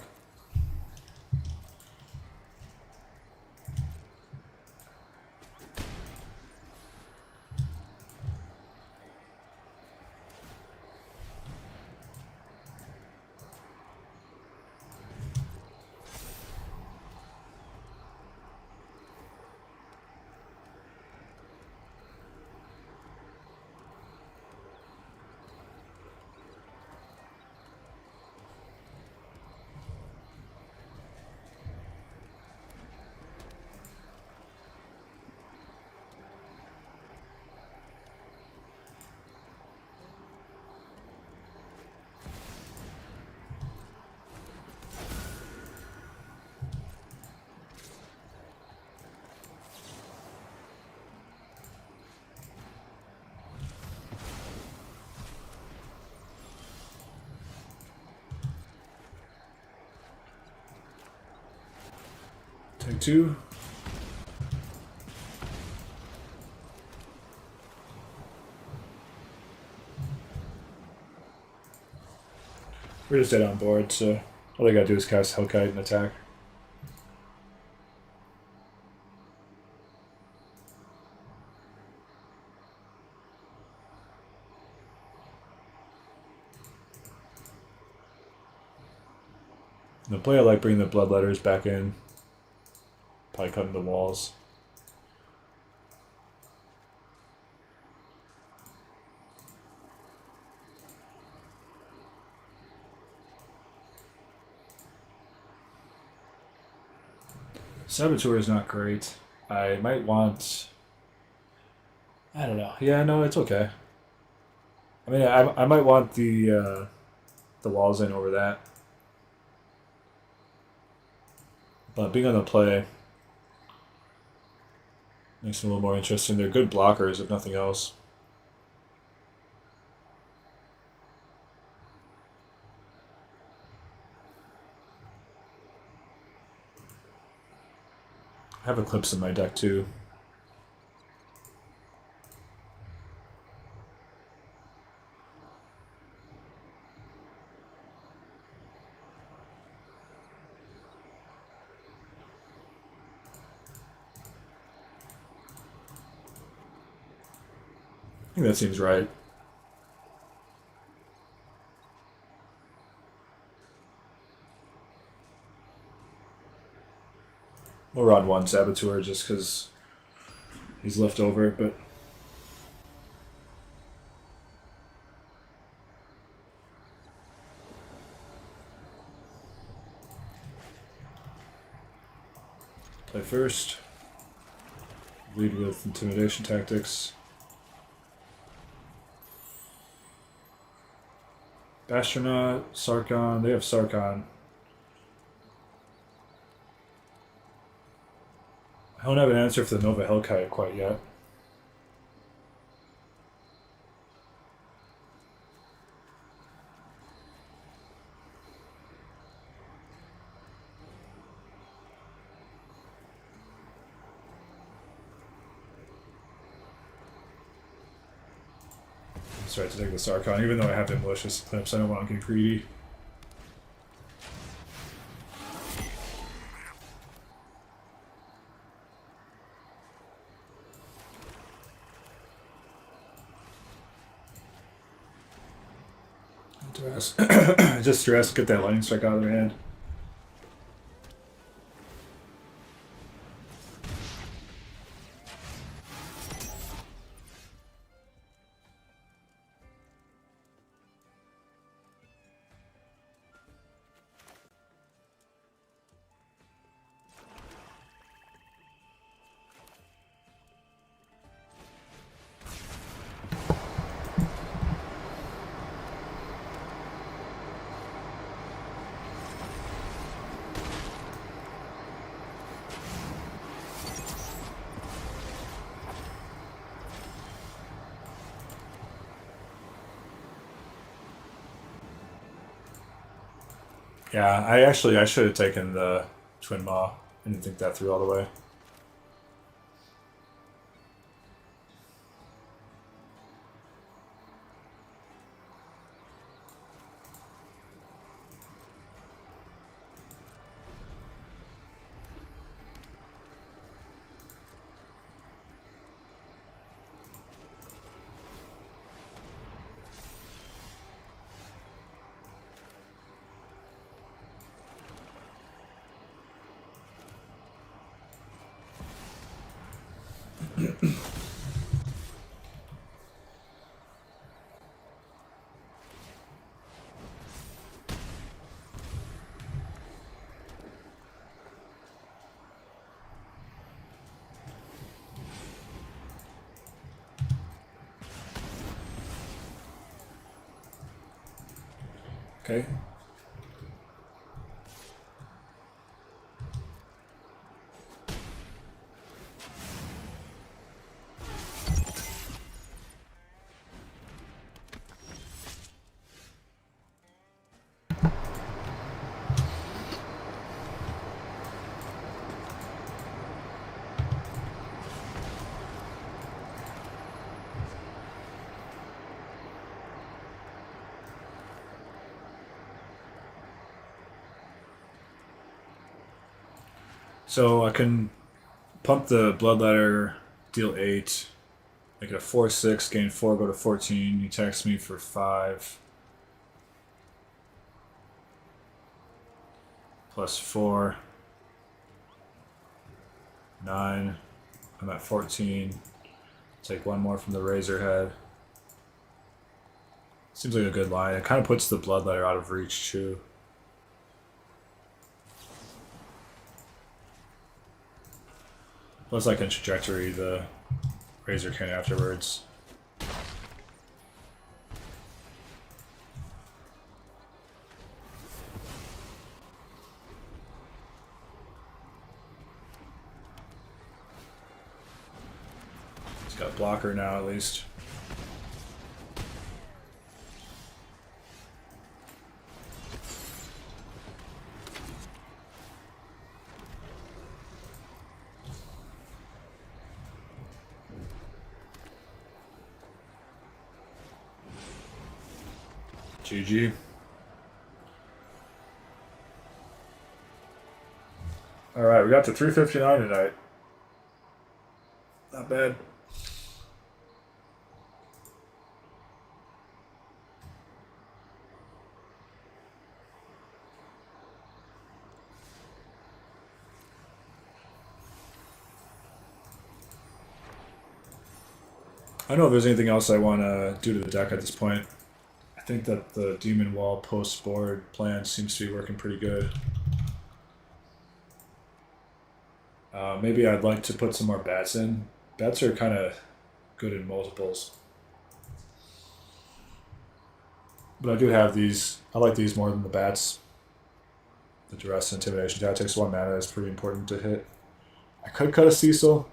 Take 2. We're just dead on board, so all I gotta do is cast Hellkite and attack. The play I like bringing the Bloodletters back in. Probably cutting the walls. Saboteur is not great. I might want... I don't know. Yeah, no, it's okay. I mean, I might want the walls in over that. But being on the play makes it a little more interesting. They're good blockers, if nothing else. I have Eclipse in my deck too. I think that seems right. We'll run 1 Saboteur just because he's left over, but... Play first. Lead with Intimidation Tactics. Astronaut, Sarkon, they have Sarkon. I don't have an answer for the Nova Hellkite quite yet. Start to take the Sarkon, even though I have the Malicious Eclipse, I don't want to get greedy. Just stress, get that Lightning Strike out of their hand. Yeah, I should have taken the Twin Maw. I didn't think that through all the way. Okay. So I can pump the Bloodletter, deal 8, make it a 4/6, gain 4, go to 14. He attacks me for 5. Plus 4. 9. I'm at 14. Take one more from the Razorhead. Seems like a good line. It kind of puts the Bloodletter out of reach too. Plus I can trajectory the Razor King afterwards. He's got blocker now at least. GG. Alright, we got to 359 tonight. Not bad. I don't know if there's anything else I want to do to the deck at this point. I think that the Demon Wall post-board plan seems to be working pretty good. Maybe I'd like to put some more bats in. Bats are kind of good in multiples. But I do have these. I like these more than the bats. The Duress and Intimidation. That takes 1 mana. That's pretty important to hit. I could cut a Cecil.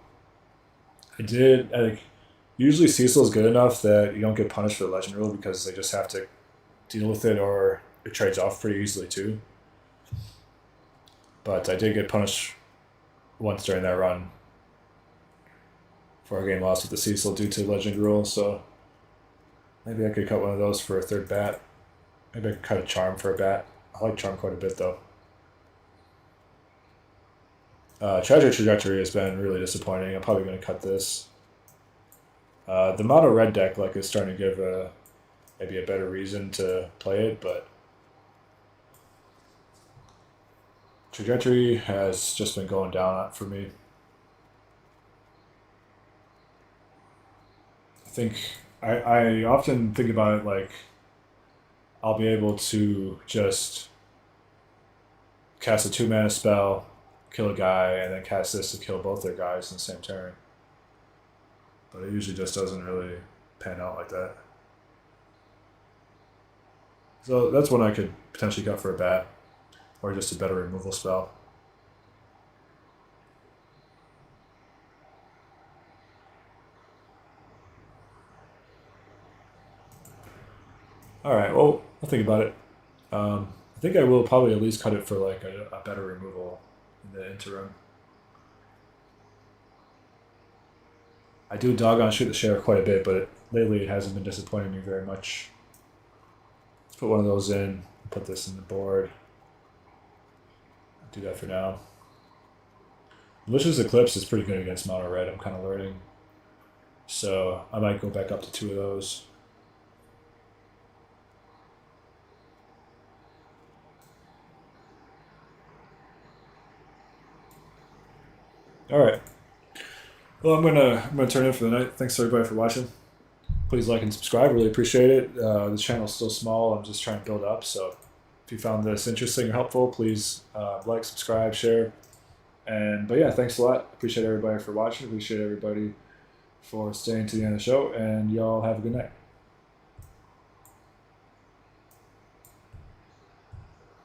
I did. Usually Cecil is good enough that you don't get punished for the Legend rule because they just have to deal with it, or it trades off pretty easily too. But I did get punished once during that run for a game lost with the Cecil due to Legend rule, so maybe I could cut one of those for a 3rd bat. Maybe I could cut a Charm for a bat. I like Charm quite a bit though. Treasure Trajectory has been really disappointing. I'm probably going to cut this. The mono red deck is starting to give maybe a better reason to play it, but Trajectory has just been going down for me. I think I often think about it like I'll be able to just cast a 2-mana spell, kill a guy, and then cast this to kill both their guys in the same turn. But it usually just doesn't really pan out like that. So that's one I could potentially cut for a bat, or just a better removal spell. Alright, well, I'll think about it. I think I will probably at least cut it for a better removal in the interim. I do doggone shoot the Sheriff quite a bit, but lately it hasn't been disappointing me very much. Let's put one of those in, put this in the board. Do that for now. Malicious Eclipse is pretty good against mono red, I'm kind of learning. So I might go back up to 2 of those. Alright. Well, I'm gonna turn in for the night. Thanks everybody for watching. Please like and subscribe. Really appreciate it. The channel's still small. I'm just trying to build up. So if you found this interesting or helpful, please like, subscribe, share. But yeah, thanks a lot. Appreciate everybody for watching. Appreciate everybody for staying to the end of the show. And y'all have a good night.